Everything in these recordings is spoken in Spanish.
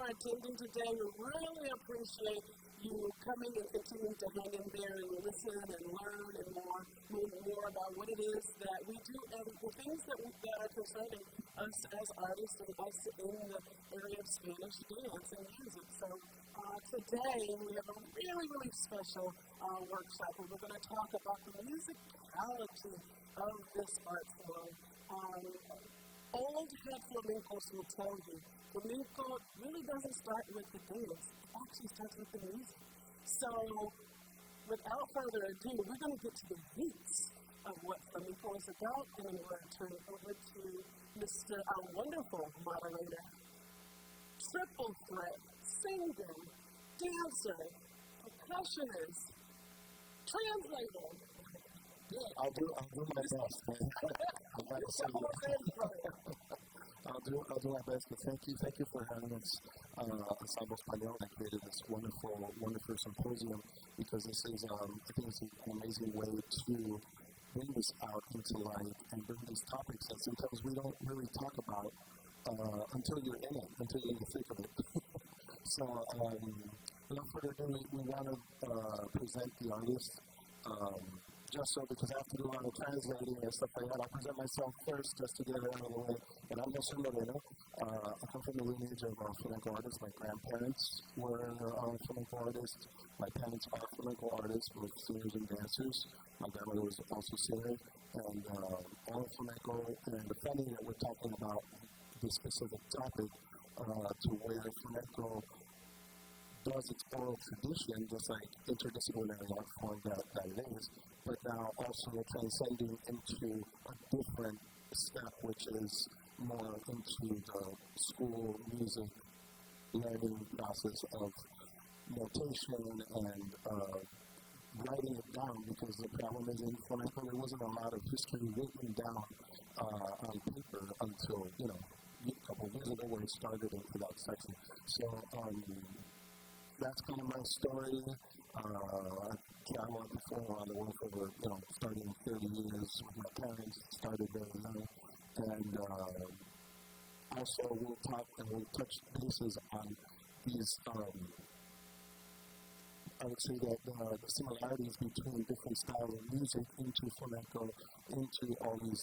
attending today. We really appreciate you coming and continuing to hang in there and listen and learn and more about what it is that we do and the things that are concerning us as artists and us in the area of Spanish dance and music. So today we have a really, really special workshop where we're going to talk about the musicality of this art form. Old head flamencos will tell you, flamenco really doesn't start with the dance, it actually starts with the music. So, without further ado, we're going to get to the roots of what flamenco is about, and I'm going to turn it over to Mr. Our wonderful moderator, triple threat, singer, dancer, percussionist, translator. Yeah, I'll do my best, man. I'll do my best, but thank you for having us, Ensemble Español, that created this wonderful symposium, because this is, I think it's an amazing way to bring this out into light and bring these topics that sometimes we don't really talk about until you're in it, until you're in the thick of it. So, without further ado, we want to present the artist. Just so, because I have to do a lot of translating and stuff like that, I'll present myself first just to get it out of the way. And I'm Jose Moreno. I come from the lineage of flamenco artists. My grandparents were flamenco artists. My parents are flamenco artists, both singers and dancers. My grandmother was also a singer. And all flamenco, and the funny that we're talking about this specific topic, to where flamenco does its oral tradition, just like interdisciplinary art form that it is, but now also transcending into a different step, which is more into the school music learning process of notation and writing it down, because the problem is in flamenco there wasn't a lot of history written down on paper until, a couple of years ago when it started into that section. So, that's kind of my story. I've traveled before around the world for starting 30 years with my parents, started very young. And also we'll talk and we'll touch bases on these, I would say that the similarities between different styles of music into flamenco, into all these,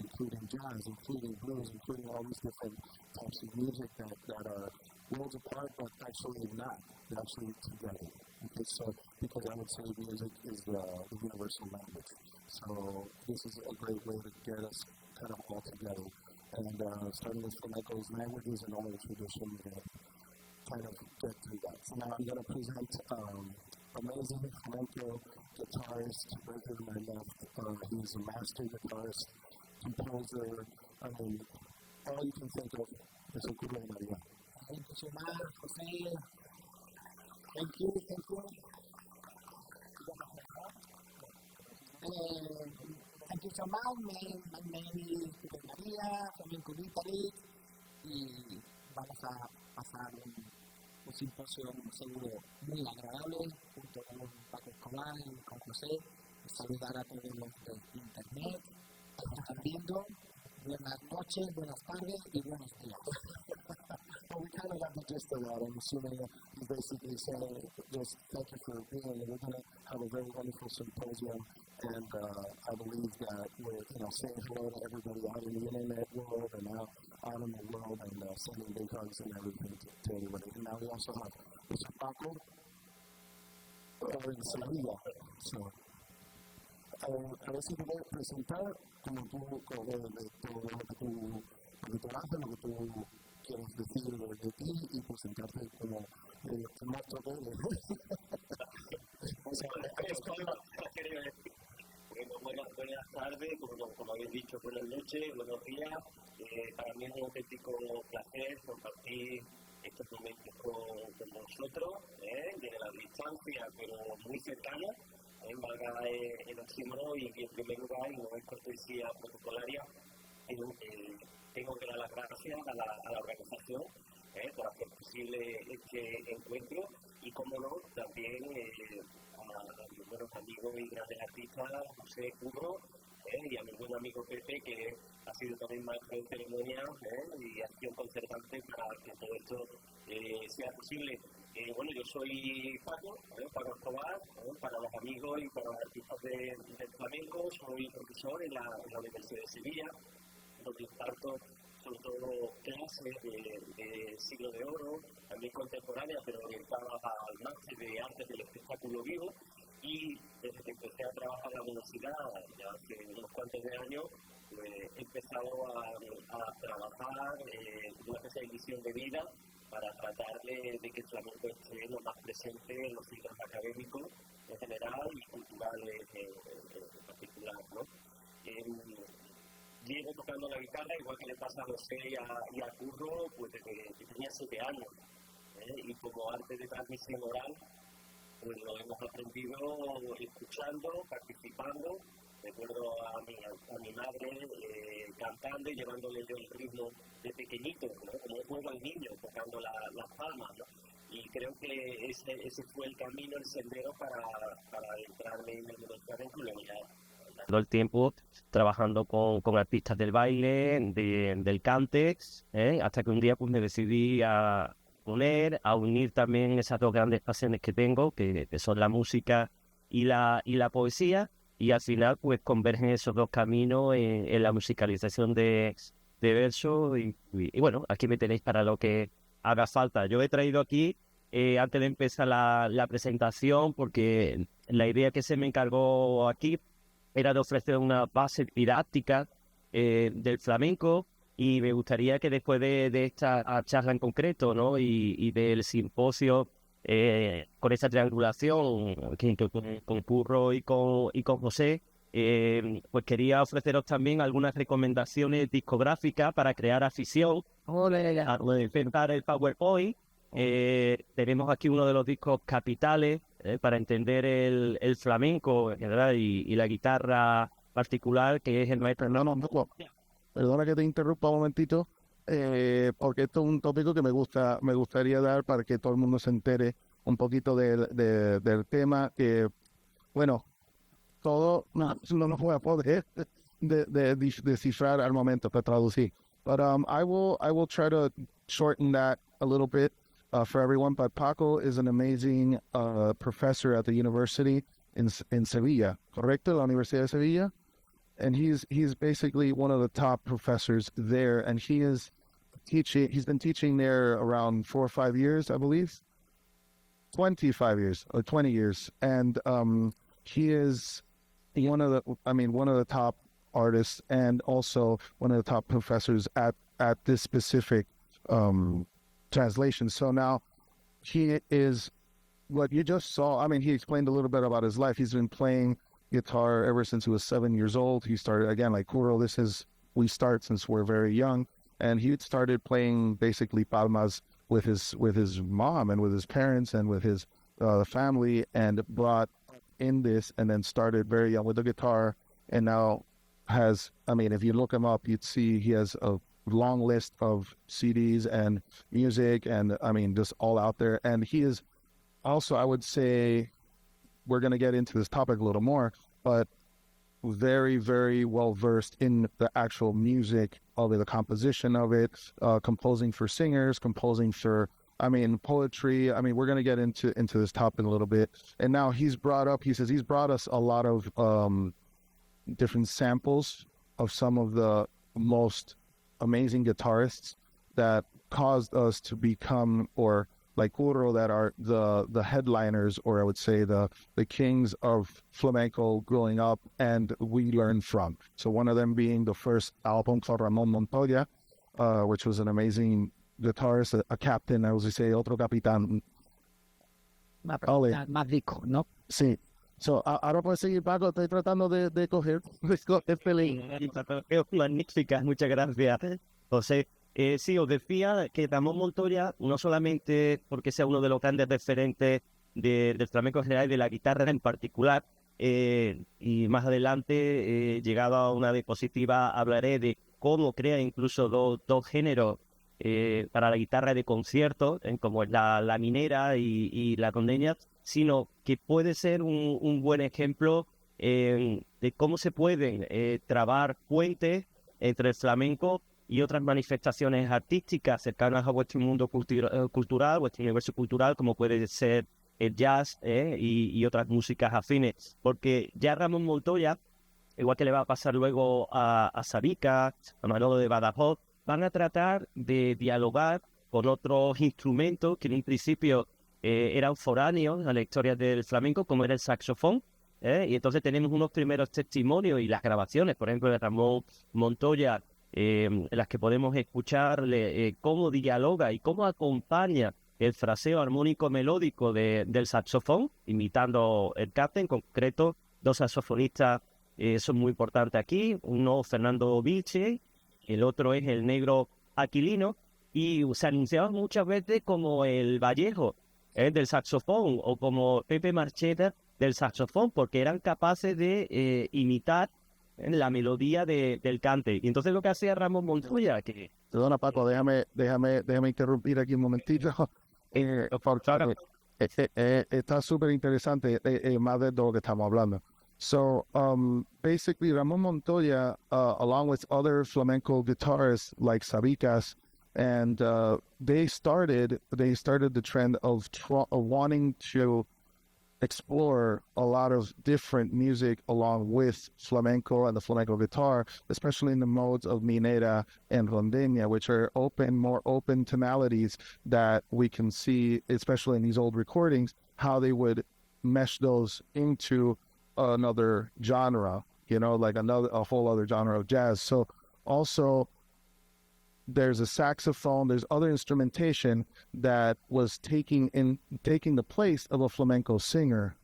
including jazz, including blues, including all these different types of music that are worlds apart, but actually not. They're actually together. Okay, so, because I would say music is the universal language. So this is a great way to get us kind of all together. And starting with flamenco's languages and oral tradition, and kind of get through that. So now I'm going to present amazing flamenco guitarist right here to my left. He's a master guitarist, composer. I mean, all you can think of is a good Maria. Thank you so much, Jose. Thank you. Thank you so much. My name is Peter Maria, flamenco guitarist, y vamos a pasar un simposio seguro muy agradable junto con Paco Escobar y con José. Saludar a todos los de internet que nos están viendo. Buenas noches, buenas tardes y buenos días. Well, we kind of got the gist of that. I'm assuming he's basically saying, just thank you for being here. We're going to have a very wonderful symposium, and I believe that we're, saying hello to everybody out in the internet world and out in the world, and sending big hugs and everything to everybody. And now we also have Mr. Paco in Sevilla. So, a ver si te voy a presentar como tú, todo lo que tú haces, lo que tú quieres decir de ti y presentarte como el maestro de él. Buenas tardes, como habéis dicho, buenas noches, buenos días. Para mí es un auténtico placer compartir estos momentos con vosotros, desde la distancia, pero muy cercana. Valga el oxímono, y en primer lugar, y no es cortesía protocolaria, tengo que dar las gracias a la organización por hacer posible este encuentro, y como no, también a mis buenos amigos y grandes artistas, José Curro, y a mi buen amigo Pepe, que ha sido también maestro de ceremonia y acción concertante para que todo esto sea posible. Bueno, yo soy Paco, Paco Escobar, para los amigos y para los artistas del flamenco. Soy profesor en la Universidad de Sevilla, donde imparto sobre todo clases de siglo de oro, también contemporáneas, pero orientadas al máster de artes del espectáculo vivo. Y desde que empecé a trabajar en la universidad, ya hace unos cuantos de años, pues, he empezado a trabajar una especie de visión de vida para tratar de que el flamenco esté lo más presente en los ciclos académicos en general y culturales en particular, ¿no? Llevo tocando la guitarra, igual que le pasa a José y a Curro, pues desde que tenía 7 años. Y como arte de transmisión oral, pues lo hemos aprendido escuchando, participando. Recuerdo a mi madre cantando y llevándole yo el ritmo de pequeñito, ¿no? Como un juego al niño, tocando las palmas, ¿no? Y creo que ese fue el camino, el sendero para entrarme en el mundo del flamenco y luego ya todo el tiempo trabajando con artistas del baile, del cante, hasta que un día pues me decidí a unir también esas dos grandes pasiones que tengo, que son la música y la poesía, y al final pues convergen esos dos caminos en la musicalización de verso y bueno, aquí me tenéis para lo que haga falta. Yo he traído aquí, antes de empezar la presentación, porque la idea que se me encargó aquí era de ofrecer una base didáctica del flamenco, y me gustaría que después de esta charla en concreto, ¿no? y del simposio con esta triangulación que con Curro y con José, pues quería ofreceros también algunas recomendaciones discográficas para crear afición a inventar el PowerPoint. Tenemos aquí uno de los discos capitales para entender el flamenco en general y la guitarra particular, que es el maestro. Perdona que te interrumpa un momentito, porque esto es un tópico que me gustaría dar para que todo el mundo se entere un poquito del tema, que, bueno, todo no nos voy a poder descifrar al momento para traducir. But I will try to shorten that a little bit for everyone. But Paco is an amazing professor at the university in Sevilla, correcto? La Universidad de Sevilla. And he's basically one of the top professors there, and he's been teaching there around 4 or 5 years, I believe. 25 years or 20 years. And he is one of the top artists, and also one of the top professors at this specific translation. So now he is what you just saw. I mean, he explained a little bit about his life. He's been playing guitar ever since he was 7 years old. He started, again, like Curro, we start since we're very young, and he started playing basically palmas with his mom and with his parents and with his family, and brought in this, and then started very young with the guitar, and now has, I mean, if you look him up, you'd see he has a long list of CDs and music, and I mean, just all out there. And he is also, I would say, we're going to get into this topic a little more, but very, very well versed in the actual music of it, the composition of it, composing for singers, composing for, I mean, poetry. I mean, we're going to get into this topic a little bit. And now he's brought us a lot of different samples of some of the most amazing guitarists that caused us to become, or like Curro, that are the headliners, or I would say the kings of flamenco growing up, and we learned from. So one of them being the first album called Ramon Montoya, which was an amazing guitarist, a captain, I would say, otro capitán. Más rico, ¿no? Sí. So, ahora puedes seguir, Paco, estoy tratando de coger pelín. Magnífica, muchas gracias, José. Sí, os decía que Ramón Montoya, no solamente porque sea uno de los grandes referentes del flamenco en general y de la guitarra en particular, y más adelante, llegado a una diapositiva, hablaré de cómo crea incluso dos géneros para la guitarra de concierto, como es la minera y la rondeña, sino que puede ser un buen ejemplo de cómo se pueden trabar puentes entre el flamenco y otras manifestaciones artísticas cercanas a vuestro mundo cultural, vuestro universo cultural, como puede ser el jazz y otras músicas afines. Porque ya Ramón Montoya, igual que le va a pasar luego a Sabica, a Manolo de Badajoz, van a tratar de dialogar con otros instrumentos que en un principio eran foráneos a la historia del flamenco, como era el saxofón. Y entonces tenemos unos primeros testimonios y las grabaciones, por ejemplo, de Ramón Montoya, en las que podemos escucharle cómo dialoga y cómo acompaña el fraseo armónico melódico del saxofón, imitando el cante. En concreto, dos saxofonistas son muy importantes aquí, uno Fernando Vilche, el otro es el negro Aquilino, y se anunciaba muchas veces como el Vallejo del saxofón o como Pepe Marcheta del saxofón, porque eran capaces de imitar la melodía del cante. Y entonces lo que hacía Ramón Montoya, que... Perdona, Paco, déjame interrumpir aquí un momentito. Porque, está súper interesante, más de lo que estamos hablando. So, basically, Ramón Montoya, along with other flamenco guitarists like Sabicas, and they started the trend of wanting to explore a lot of different music along with flamenco and the flamenco guitar, especially in the modes of minera and rondeña, which are more open tonalities that we can see, especially in these old recordings, how they would mesh those into another genre, like a whole other genre of jazz. So also there's a saxophone, there's other instrumentation that was taking the place of a flamenco singer.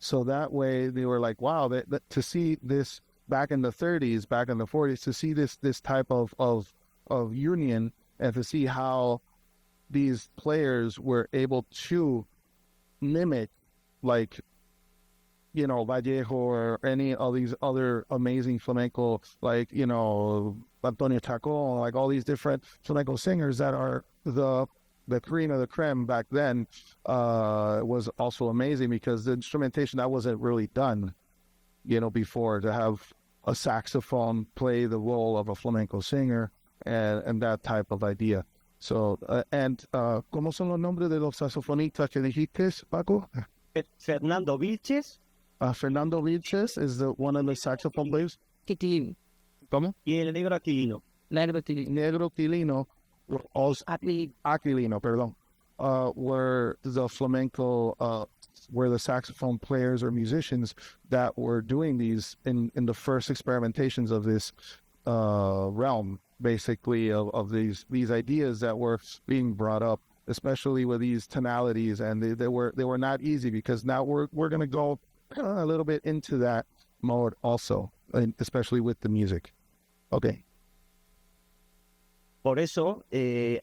So that way they were like, wow, to see this back in the 30s, back in the 40s, to see this type of union, and to see how these players were able to mimic, like, Vallejo or any of these other amazing flamenco, like, Antonio Chacon, like all these different flamenco singers that are the cream of the creme back then, was also amazing, because the instrumentation that wasn't really done, before, to have a saxophone play the role of a flamenco singer and that type of idea. So, ¿cómo son los nombres de los saxofonistas que dijiste, Paco? Fernando Vilches. Fernando Vilches is one of the saxophone players. ¿Cómo? Y el negro Aquilino. Negro Aquilino, Aquilino, perdón, were the flamenco, were the saxophone players or musicians that were doing these in the first experimentations of this realm, basically, of these ideas that were being brought up, especially with these tonalities, and they were not easy, because now we're going to go a little bit into that mode also, and especially with the music. Okay. Por eso,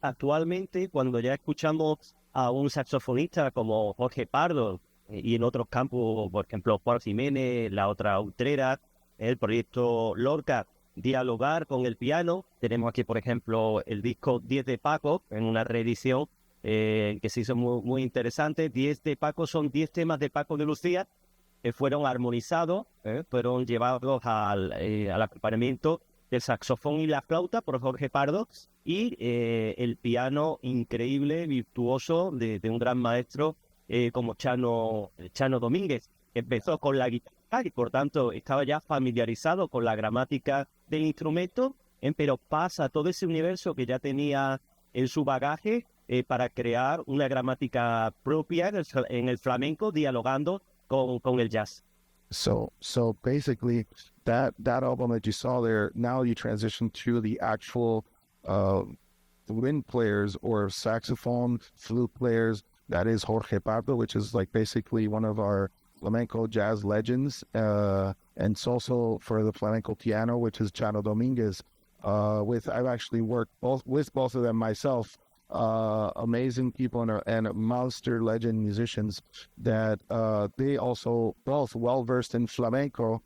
actualmente, cuando ya escuchamos a un saxofonista como Jorge Pardo, y en otros campos, por ejemplo, Juan Jiménez, la otra Utrera, el proyecto Lorca, dialogar con el piano, tenemos aquí, por ejemplo, el disco 10 de Paco, en una reedición que se hizo muy, muy interesante. 10 de Paco son 10 temas de Paco de Lucía, que fueron armonizados, fueron llevados al acompañamiento del saxofón y la flauta por Jorge Pardo, y el piano increíble, virtuoso, de un gran maestro como Chano Domínguez, que empezó con la guitarra y por tanto estaba ya familiarizado con la gramática del instrumento, pero pasa todo ese universo que ya tenía en su bagaje para crear una gramática propia en el flamenco, dialogando con el jazz. So basically, that album that you saw there, now you transition to the actual wind players or saxophone, flute players. That is Jorge Pardo, which is like basically one of our flamenco jazz legends, and it's also for the flamenco piano, which is Chano Dominguez. I've actually worked with both of them myself. Amazing people and monster legend musicians that they also both well versed in flamenco,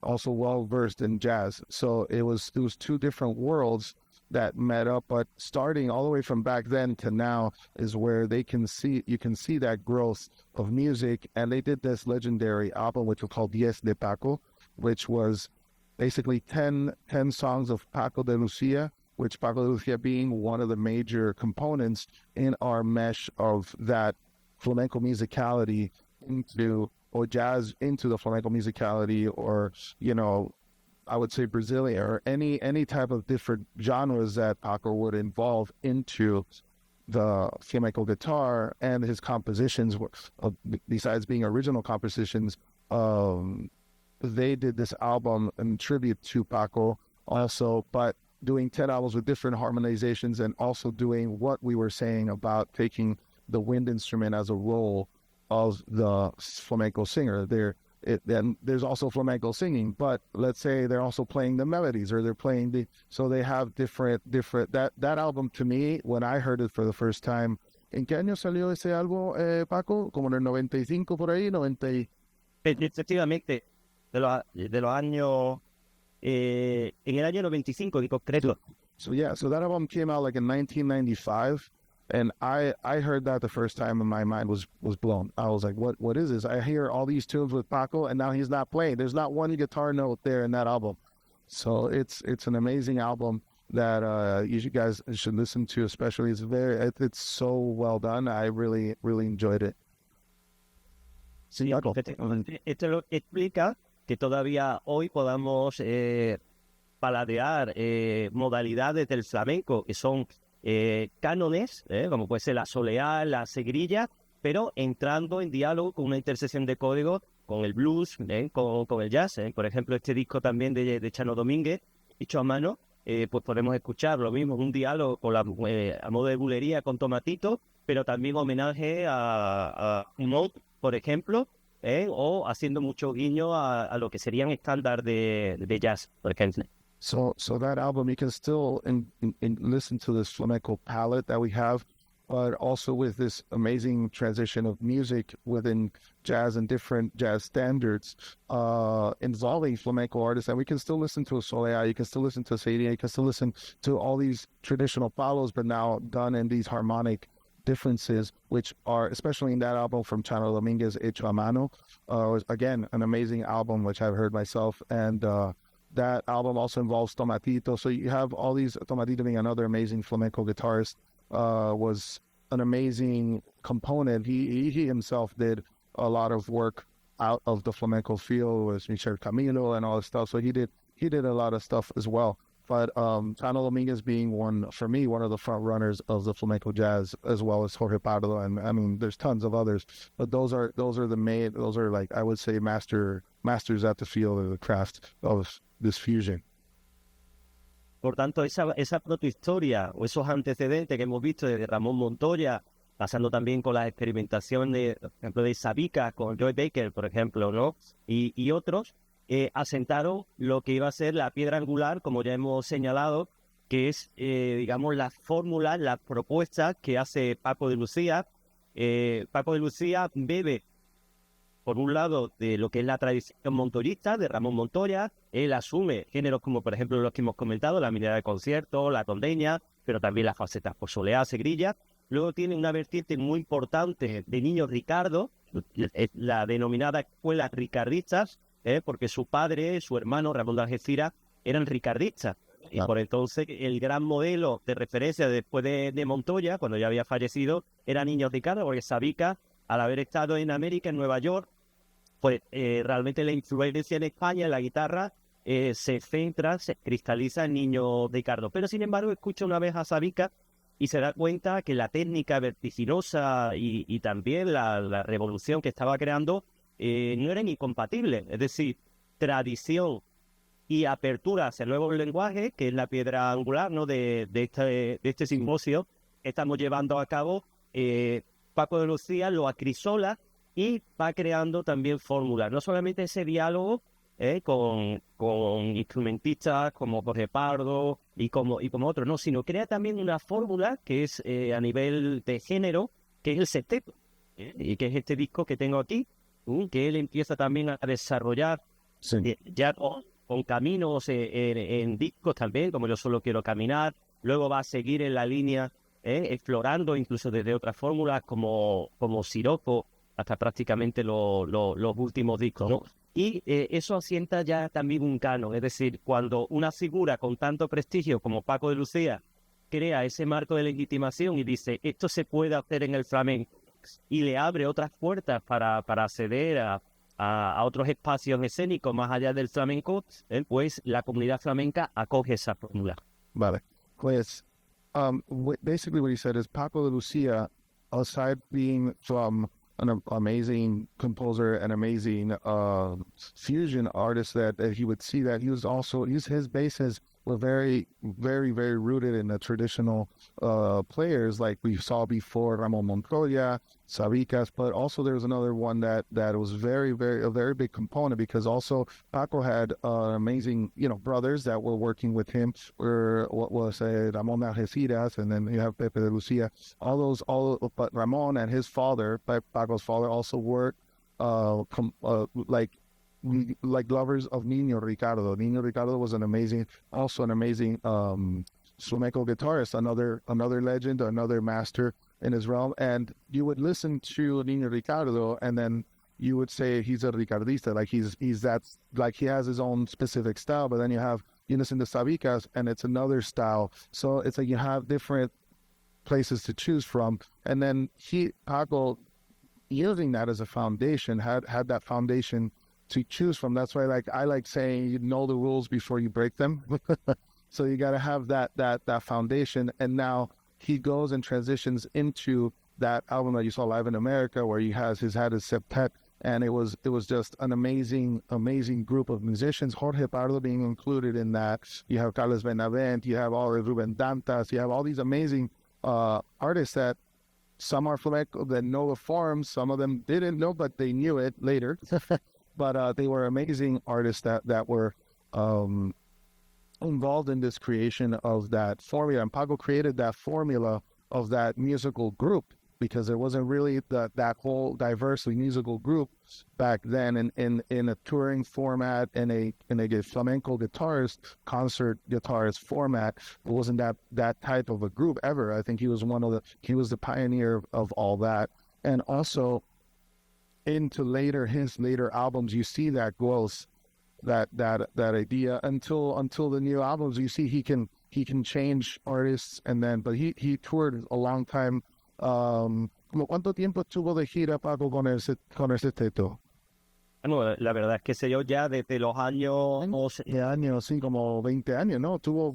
also well versed in jazz. So it was two different worlds that met up, but starting all the way from back then to now is where you can see that growth of music. And they did this legendary album, which was called Diez de Paco, which was basically 10 songs of Paco de Lucia, which Paco de Lucia being one of the major components in our mesh of that flamenco musicality into, or jazz into the flamenco musicality, or, you know, I would say Brazilian, or any type of different genres that Paco would involve into the flamenco guitar. And his compositions were, besides being original compositions, they did this album in tribute to Paco also, but doing 10 albums with different harmonizations, and also doing what we were saying about taking the wind instrument as a role of the flamenco singer. Then there's also flamenco singing, but let's say they're also playing the melodies, or they're playing so they have different, that album, to me, when I heard it for the first time, ¿en qué año salió ese álbum, Paco? Como en el 95 por ahí, 90 y... Efectivamente, de los años, en el año 95 en concreto. So that album came out like in 1995, and I heard that the first time, and my mind was blown. I was like, what is this? I hear all these tunes with Paco, and now he's not playing. There's not one guitar note there in that album. So it's an amazing album that you guys should listen to, especially. It's so well done. I really, really enjoyed it. Sí, efectivamente. Esto lo explica que todavía hoy podamos paladear modalidades del flamenco que son cánones, como puede ser la soleá, la segrilla, pero entrando en diálogo con una intersección de código con el blues, con el jazz. Por ejemplo, este disco también de Chano Domínguez, hecho a mano, pues podemos escuchar lo mismo, un diálogo con a modo de bulería con Tomatito, pero también homenaje a Humot, por ejemplo, o haciendo mucho guiño a lo que serían estándar de jazz, por ejemplo. So that album, you can still listen to this flamenco palette that we have, but also with this amazing transition of music within jazz and different jazz standards, involving flamenco artists. And we can still listen to a Soleá, you can still listen to a Sadie, you can still listen to all these traditional palos, but now done in these harmonic differences, which are, especially in that album from Chano Dominguez, Hecho a Mano, was, again, an amazing album, which I've heard myself. And that album also involves Tomatito. So you have all these, Tomatito being another amazing flamenco guitarist, was an amazing component. He himself did a lot of work out of the flamenco field with Michel Camilo and all this stuff. So he did a lot of stuff as well. But Chano Dominguez being one of the front runners of the flamenco jazz, as well as Jorge Pardo, and I mean, there's tons of others, but those are like, I would say, masters at the field of the craft of this fusion. Por tanto, esa protohistoria o esos antecedentes que hemos visto desde Ramón Montoya, pasando también con las experimentaciones, por ejemplo, de Sabica con Joe Baker, por ejemplo, ¿no? Y otros, asentaron lo que iba a ser la piedra angular, como ya hemos señalado, que es, digamos, las fórmulas, las propuestas que hace Paco de Lucía. Paco de Lucía bebe, por un lado, de lo que es la tradición montoyista de Ramón Montoya. Él asume géneros como, por ejemplo, los que hemos comentado, la minera de concierto, la tondeña, pero también las facetas por soleá, segrilla. Luego tiene una vertiente muy importante de niños Ricardo, la denominada escuela ricardistas, porque su padre, su hermano, Ramón de Algeciras, eran ricardistas. Y por entonces el gran modelo de referencia después de Montoya, cuando ya había fallecido, era Niño Ricardo, porque Sabica, al haber estado en América, en Nueva York, pues realmente la influencia en España, en la guitarra, se centra, se cristaliza en Niño Ricardo. Pero sin embargo, escucha una vez a Sabica y se da cuenta que la técnica vertiginosa y también la revolución que estaba creando no eran incompatibles. Es decir, tradición y apertura hacia nuevos lenguajes, que es la piedra angular, ¿no?, de este simposio que estamos llevando a cabo. Paco de Lucía lo acrisola y va creando también fórmulas. No solamente ese diálogo con instrumentistas como Jorge Pardo y como otros, no, sino crea también una fórmula que es a nivel de género, que es el sexteto, y que es este disco que tengo aquí, que él empieza también a desarrollar, ya con caminos en discos también, como Yo Solo Quiero Caminar, luego va a seguir en la línea, explorando incluso desde otras fórmulas como Siroco, hasta prácticamente los últimos discos, ¿no? Y eso asienta ya también un canon, es decir, cuando una figura con tanto prestigio como Paco de Lucía crea ese marco de legitimación y dice, esto se puede hacer en el flamenco, y le abre otras puertas para acceder a otros espacios escénicos más allá del flamenco, pues la comunidad flamenca acoge esa fórmula. Vale. Pues, basically what he said is Paco de Lucia, aside being from an amazing composer and amazing fusion artist that he would see that he was also, his bases were very, very, very rooted in the traditional players like we saw before, Ramon Montoya, Sabicas, but also there was another one that was very, very, a very big component because also Paco had amazing, brothers that were working with him, were what was Ramon Algeciras, and then you have Pepe de Lucia, but Ramon and his father, Paco's father, also were like lovers of Nino Ricardo. Nino Ricardo was an amazing flamenco guitarist, another legend, another master in his realm. And you would listen to Nino Ricardo, and then you would say he's a Ricardista, like he's that, like he has his own specific style. But then you listen to Sabicas, and it's another style. So it's like you have different places to choose from. And then Paco, using that as a foundation, had that foundation to choose from. That's why I like saying you know the rules before you break them. So you got to have that foundation. And now he goes and transitions into that album that you saw Live in America, where he had his septet, and it was just an amazing group of musicians. Jorge Pardo being included in that. You have Carlos Benavent, you have all Ruben Dantas, you have all these amazing artists that some are flamenco that know the forms, some of them didn't know, but they knew it later. But they were amazing artists that were involved in this creation of that formula. And Paco created that formula of that musical group because there wasn't really that whole diverse musical group back then in a touring format, in a flamenco concert guitarist format. It wasn't that type of a group ever. I think he was the pioneer of all that. And also into his later albums, you see that growth, that idea until the new albums. You see he can change artists, but he toured a long time. ¿Cuánto tiempo tuvo de gira Paco con el sexteto? Bueno, la verdad es que sé yo ya desde los años... De años, sí, como 20 años, ¿no? Tuvo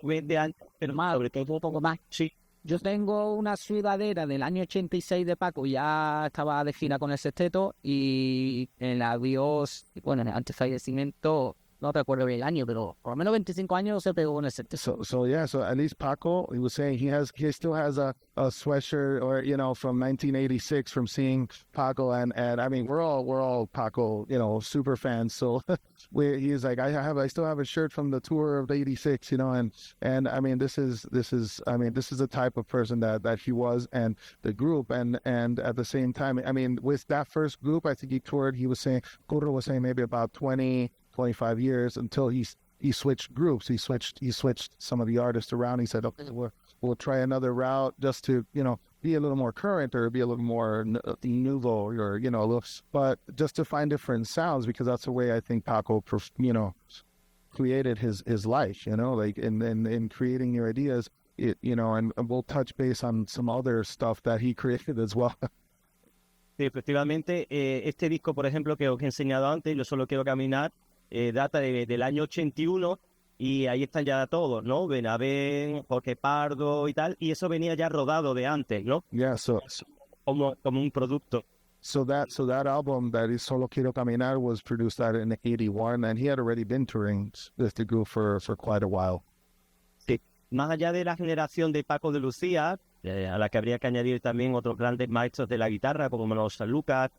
20 años, pero más, sobre todo un poco más, sí. Yo tengo una sudadera del año 86 de Paco, ya estaba de gira con el sexteto, y en el adiós, bueno, en el antefallecimiento, no recuerdo bien el año, pero por lo menos 25 años se pegó con el sexteto. So at least Paco, he was saying he still has a sweatshirt, or from 1986 from seeing Paco, and I mean we're all Paco super fans. So he's like I still have a shirt from the tour of '86, and I mean this is the type of person that he was, and the group, and at the same time, I mean with that first group, I think he toured. He was saying Curro was saying maybe about 25 years until he switched groups. He switched some of the artists around. He said, okay, we'll try another route just to, be a little more current or be a little more nouveau or, but just to find different sounds, because that's the way I think Paco, created his life, like in creating new ideas, and we'll touch base on some other stuff that he created as well. Sí, efectivamente, este disco, por ejemplo, que os he enseñado antes, Yo solo quiero caminar, data del año 81, y ahí están ya todos, ¿no? Benavent, Jorge Pardo y tal, y eso venía ya rodado de antes, ¿no? Yeah, como un producto. So that album that is Solo Quiero Caminar was produced out in 81, and he had already been touring with the group for quite a while. Sí. Más allá de la generación de Paco de Lucía, a la que habría que añadir también otros grandes maestros de la guitarra, como Manolo Sanlúcar,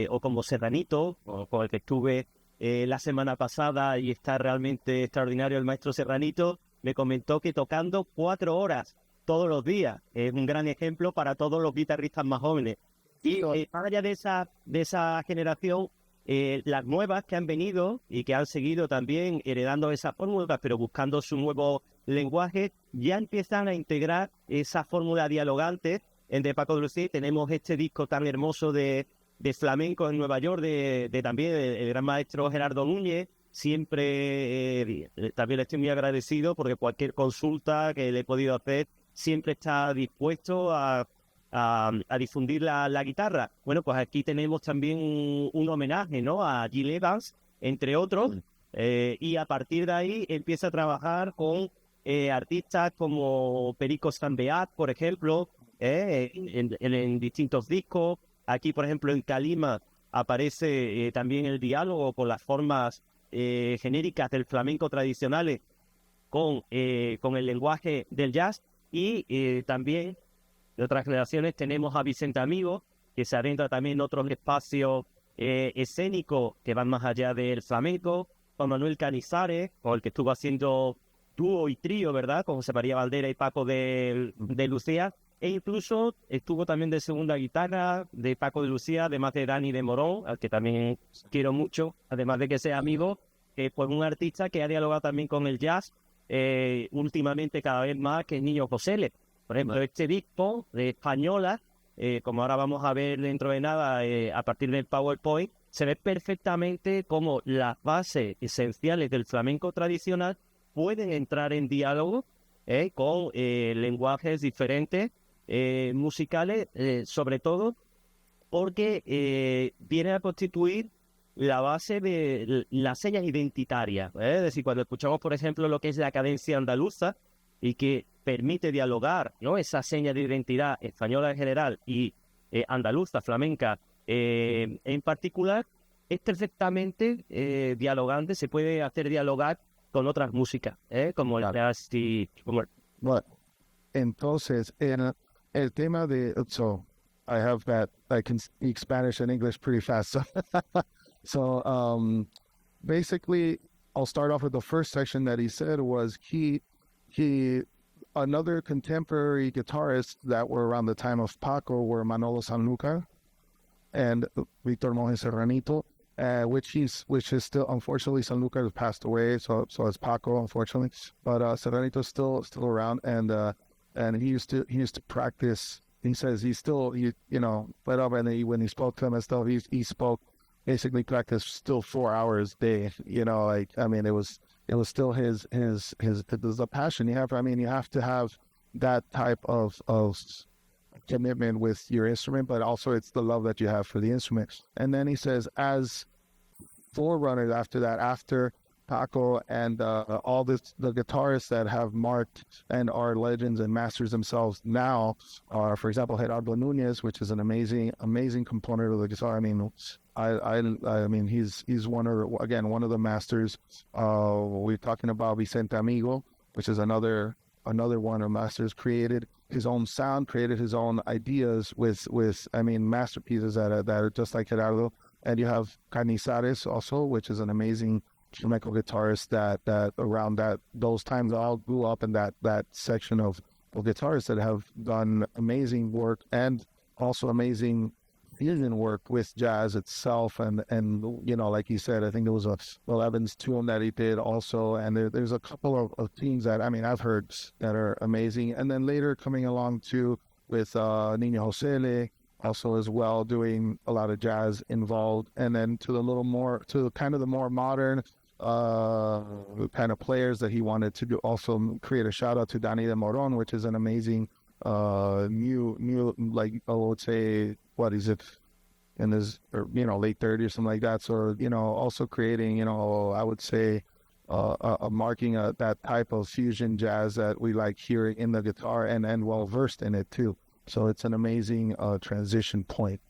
o como Serranito, con el que estuve la semana pasada, y está realmente extraordinario el maestro Serranito. Me comentó que tocando 4 horas todos los días es un gran ejemplo para todos los guitarristas más jóvenes. Y más allá de esa generación, las nuevas que han venido y que han seguido también heredando esas fórmulas, pero buscando su nuevo lenguajes ya empiezan a integrar esa fórmula dialogante. Entre Paco de Lucía tenemos este disco tan hermoso de flamenco en Nueva York, de también el gran maestro Gerardo Núñez. Siempre también le estoy muy agradecido porque cualquier consulta que le he podido hacer siempre está dispuesto a difundir la guitarra. Bueno, pues aquí tenemos también un homenaje, ¿no?, a Gil Evans, entre otros, y a partir de ahí empieza a trabajar con artistas como Perico Sambeat, por ejemplo, en distintos discos. Aquí, por ejemplo, en Calima aparece también el diálogo con las formas genéricas del flamenco tradicionales con el lenguaje del jazz. Y también de otras generaciones tenemos a Vicente Amigo, que se adentra también en otros espacios escénicos que van más allá del flamenco, con Manuel Canizares, con el que estuvo haciendo dúo y trío, ¿verdad?, con José María Valdera y Paco de Lucía, e incluso estuvo también de segunda guitarra de Paco de Lucía, además de Dani de Morón, al que también quiero mucho, además de que sea amigo, pues un artista que ha dialogado también con el jazz, últimamente cada vez más, que es Niño José. Por ejemplo, este disco de Española, como ahora vamos a ver dentro de nada, a partir del PowerPoint, se ve perfectamente cómo las bases esenciales del flamenco tradicional pueden entrar en diálogo con lenguajes diferentes, musicales, sobre todo porque viene a constituir la base de la seña identitaria. Es decir, cuando escuchamos, por ejemplo, lo que es la cadencia andaluza y que permite dialogar, ¿no?, esa seña de identidad española en general y andaluza, flamenca en particular, es perfectamente dialogante, se puede hacer dialogar con otras músicas, como el jazz y como Bueno, entonces, en el tema de, so I have that, I can speak Spanish and English pretty fast. So basically, I'll start off with the first section that he said was he, another contemporary guitarist that were around the time of Paco were Manolo Sanlúcar and Víctor Monge Serranito, which is still, unfortunately, Sanlúcar has passed away, so has Paco, unfortunately, but Serranito's still around, and he used to practice. He says he still, let up, and when he spoke to him and stuff, he spoke, basically practiced still 4 hours a day, it was still his it was a passion you have. You have to have that type of commitment with your instrument, but also it's the love that you have for the instrument. And then he says, as forerunners after that, after Paco and all the guitarists that have marked and are legends and masters themselves now are, for example, Gerardo Núñez, which is an amazing component of the guitar. He's one of the masters. We're talking about Vicente Amigo, which is another one of masters, created his own sound, created his own ideas with masterpieces that are just like Gerardo. And you have Canizares also, which is an amazing flamenco guitarist that around those times I all grew up in that section of guitarists that have done amazing work and also amazing fusion work with jazz itself, and like you said, I think there was a Will Evans tune that he did also, and there's a couple of teams that I've heard that are amazing, and then later coming along too with Niño José also as well, doing a lot of jazz involved, and then to the kind of the more modern kind of players that he wanted to do, also create a shout out to Dani de Moron, which is an amazing new like I would say, what is it, in his late 30s or something like that. So also creating I would say marking that type of fusion jazz that we like hearing in the guitar and well versed in it too. So it's an amazing transition point.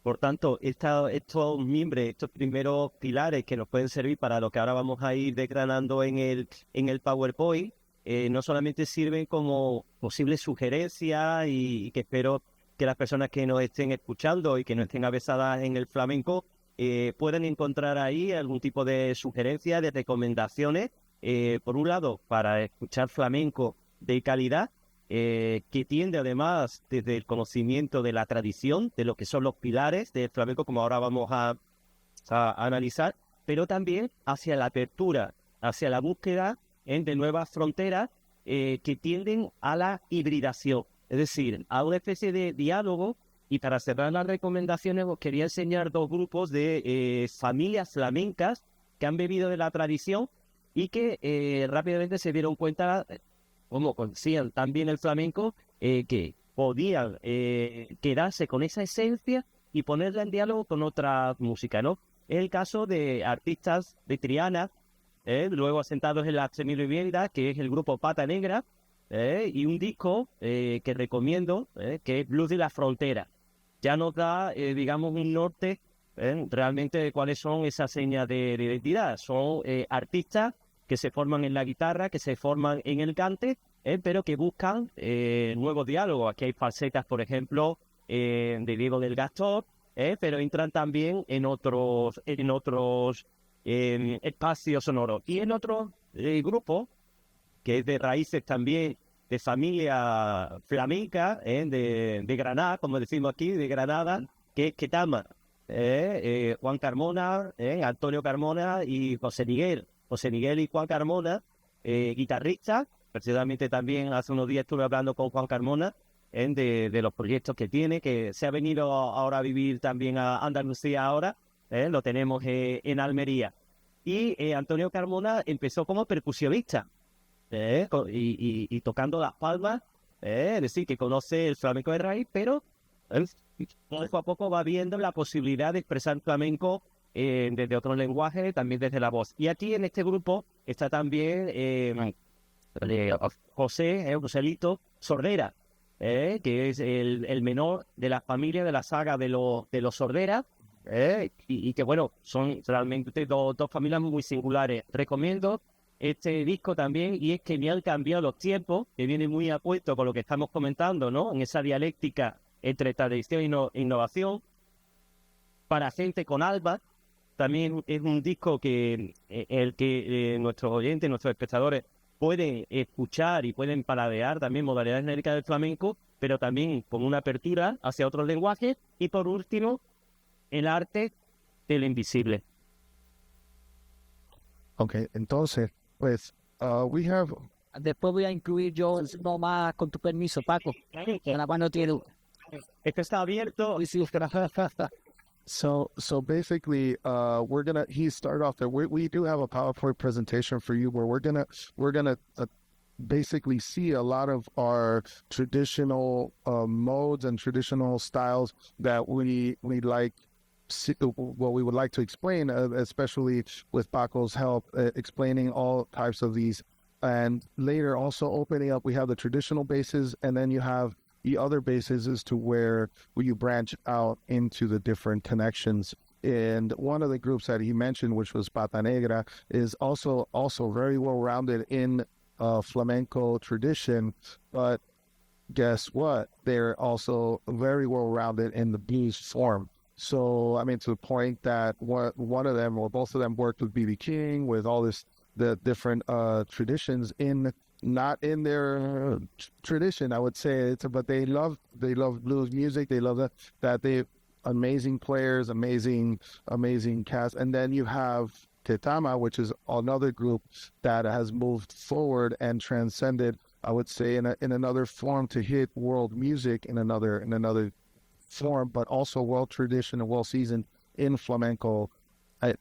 Por tanto, estos miembros, estos primeros pilares que nos pueden servir para lo que ahora vamos a ir desgranando en el PowerPoint, no solamente sirven como posibles sugerencias y que espero que las personas que nos estén escuchando y que no estén avesadas en el flamenco puedan encontrar ahí algún tipo de sugerencias, de recomendaciones, por un lado, para escuchar flamenco de calidad, que tiende además desde el conocimiento de la tradición, de lo que son los pilares del flamenco, como ahora vamos a analizar, pero también hacia la apertura, hacia la búsqueda de nuevas fronteras que tienden a la hibridación, es decir, a una especie de diálogo. Y para cerrar las recomendaciones os quería enseñar dos grupos de familias flamencas que han bebido de la tradición y que rápidamente se dieron cuenta, como conocían también el flamenco, que podían quedarse con esa esencia y ponerla en diálogo con otra música, ¿no? Es el caso de artistas de Triana, luego asentados en la Extremadura, que es el grupo Pata Negra, y un disco que recomiendo, que es Blues de la Frontera. Ya nos da, digamos, un norte realmente de cuáles son esas señas de identidad. Son artistas que se forman en la guitarra, que se forman en el cante, pero que buscan nuevos diálogos. Aquí hay falsetas, por ejemplo, de Diego del Gastor, pero entran también en otros espacios sonoros. Y en otro grupo, que es de raíces también de familia flamenca, de Granada, como decimos aquí, de Granada, que es Ketama, Juan Carmona, Antonio Carmona y José Miguel. José Miguel y Juan Carmona, guitarristas. Precisamente también hace unos días estuve hablando con Juan Carmona de los proyectos que tiene, que se ha venido ahora a vivir también a Andalucía ahora, lo tenemos en Almería. Y Antonio Carmona empezó como percusionista, y tocando las palmas, es decir, que conoce el flamenco de raíz, pero poco a poco va viendo la posibilidad de expresar flamenco desde otro lenguaje, también desde la voz. Y aquí en este grupo está también Joselito Sordera, que es el menor de la familia de la saga de los Sordera, y que bueno, son realmente dos familias muy singulares. Recomiendo este disco también, y es que me han cambiado los tiempos, que viene muy a cuento con lo que estamos comentando, ¿no? En esa dialéctica entre tradición e innovación. Para gente con alma, también es un disco que el que nuestros oyentes, nuestros espectadores pueden escuchar y pueden paladear también modalidades genéricas del flamenco, pero también con una apertura hacia otros lenguajes. Y por último, el arte del invisible. Okay, entonces, pues, we have. Después voy a incluir yo no más, con tu permiso, Paco. La mano tiene. Esto está abierto. So basically, he started off there. We do have a PowerPoint presentation for you where we're gonna basically see a lot of our traditional modes and traditional styles that we like. What we would like to explain, especially with Paco's help, explaining all types of these, and later also opening up. We have the traditional bases, and then you have the other bases as to where you branch out into the different connections. And one of the groups that he mentioned, which was Pata Negra, is also very well rounded in flamenco tradition, but guess what? They're also very well rounded in the blues form. So, I mean, to the point that one of them or both of them worked with B.B. King, with all the different traditions not in their tradition, I would say, but they love blues music. They love that they amazing players, amazing cast. And then you have Tetama, which is another group that has moved forward and transcended, I would say, in another form to hit world music in another form, but also world tradition and well seasoned in flamenco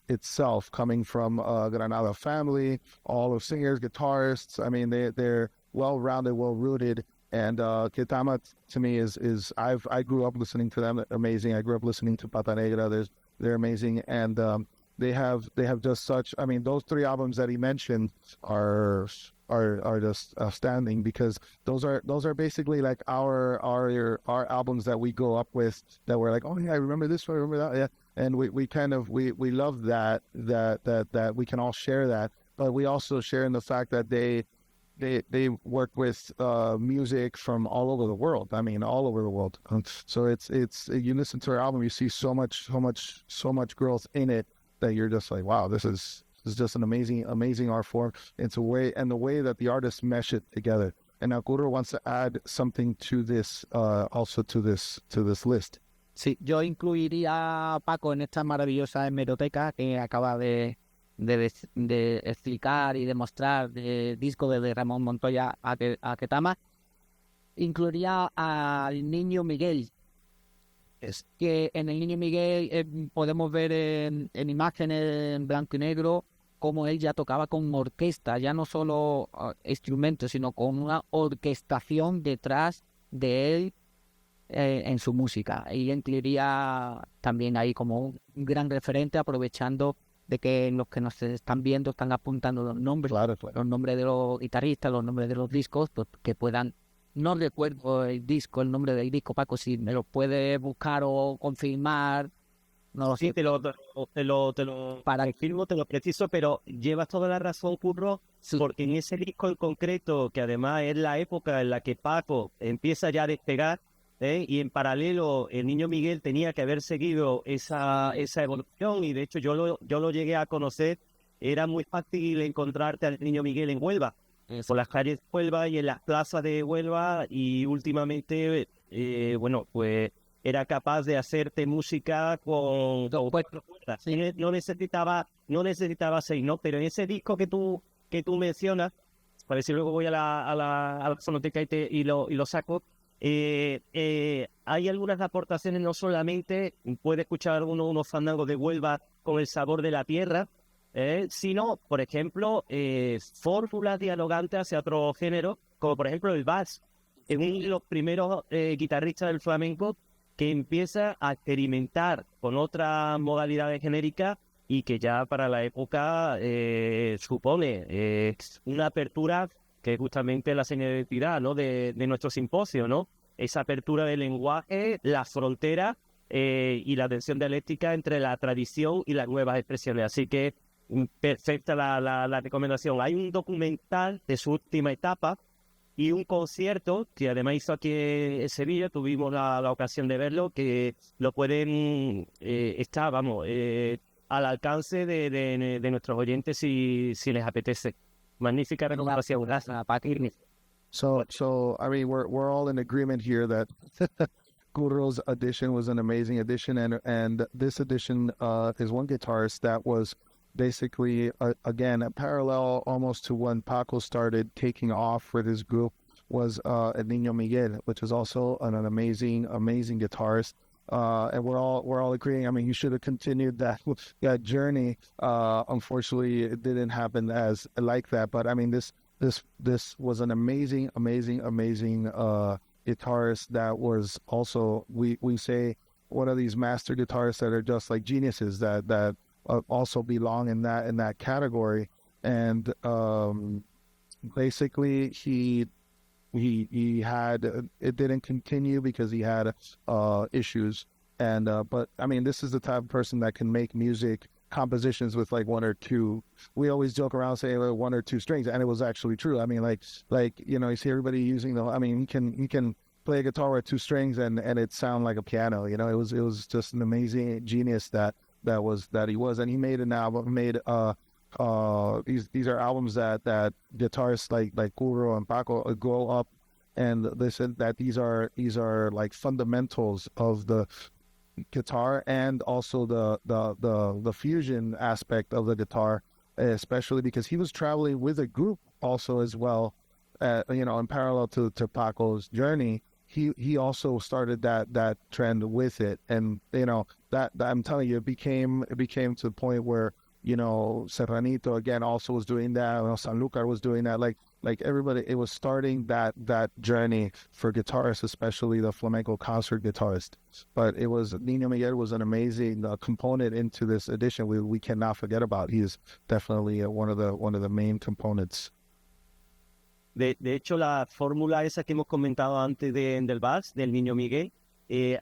itself, coming from Granada family, all of singers, guitarists. I mean, they're well rounded, well rooted. And Ketama to me is I grew up listening to them. Amazing. I grew up listening to Pata Negra. They're amazing, and they have just such. I mean, those three albums that he mentioned are just outstanding, because those are basically like our albums that we grow up with, that we're like, oh yeah, I remember this one, I remember that, yeah. And we kind of we love that we can all share that, but we also share in the fact that they work with music from all over the world. I mean, all over the world. So it's you listen to our album, you see so much growth in it, that you're just like, wow, this is just an amazing art form. It's a way, and the way that the artists mesh it together. And now Guru wants to add something to this, also to this list. Sí, yo incluiría a Paco en esta maravillosa hemeroteca que acaba de de explicar y demostrar del disco de Ramón Montoya a Ketama, incluiría al Niño Miguel, es que en el Niño Miguel podemos ver en imágenes en blanco y negro cómo él ya tocaba con orquesta, ya no solo instrumentos, sino con una orquestación detrás de él en su música. Y incluiría también ahí como un gran referente, aprovechando de que los que nos están viendo están apuntando los nombres, Claro, claro. los nombres de los guitarristas, los nombres de los discos, pues que puedan. No recuerdo el disco, el nombre del disco, Paco, si me lo puede buscar o confirmar, no lo Sí, sé. te lo Para confirmo, te lo preciso, pero llevas toda la razón, Curro, Sí. porque en ese disco en concreto, que además es la época en la que Paco empieza ya a despegar, y en paralelo el Niño Miguel tenía que haber seguido esa evolución, y de hecho yo lo llegué a conocer, era muy fácil encontrarte al Niño Miguel en Huelva, por las calles de Huelva y en las plazas de Huelva, y últimamente, bueno, pues era capaz de hacerte música con cuatro cuerdas. Sí. No necesitaba seis, ¿no? Pero en ese disco que tú mencionas, para ver si luego voy a la sonoteca y lo saco, hay algunas aportaciones, no solamente puede escuchar unos fandangos de Huelva con el sabor de la tierra, sino, por ejemplo, fórmulas dialogantes hacia otro género, como por ejemplo el vals. Es uno de los primeros guitarristas del flamenco que empieza a experimentar con otras modalidades genéricas y que ya para la época supone una apertura que es justamente la señal de identidad, ¿no? de nuestro simposio, ¿no? Esa apertura del lenguaje, la frontera y la tensión dialéctica entre la tradición y las nuevas expresiones. Así que perfecta la recomendación. Hay un documental de su última etapa y un concierto que además hizo aquí en Sevilla, tuvimos la ocasión de verlo, que lo pueden estar, vamos, al alcance de nuestros oyentes si les apetece. Magnífica recomendación, gracias. So I mean, we're all in agreement here that Kuro's edition was an amazing edition, and this edition is one guitarist that was basically again a parallel almost to when Paco started taking off with his group was El Niño Miguel, which is also an amazing guitarist. And we're all agreeing. I mean, you should have continued that journey. Unfortunately, it didn't happen as like that. But I mean, this was an amazing guitarist that was also we say one of these master guitarists that are just like geniuses that also belong in that category. And basically he had it didn't continue because he had issues. And but I mean, this is the type of person that can make music compositions with like one or two. We always joke around saying one or two strings, and it was actually true. I mean, like you know, you see everybody using I mean, he can play a guitar with two strings and it sound like a piano. You know, it was just an amazing genius that he was, and he made an album. These are albums that guitarists like Kuro and Paco grow up, and they said that these are like fundamentals of the guitar and also the fusion aspect of the guitar, especially because he was traveling with a group also as well, you know, in parallel to Paco's journey. He also started that trend with it, and you know that I'm telling you, it became to the point where, you know, Serranito again also was doing that. You know, Sanlúcar was doing that. Like everybody, it was starting that journey for guitarists, especially the flamenco concert guitarist. But it was Niño Miguel was an amazing component into this edition. We cannot forget about. He is definitely one of the main components. De hecho, la fórmula esa que hemos comentado antes del vals, del Niño Miguel,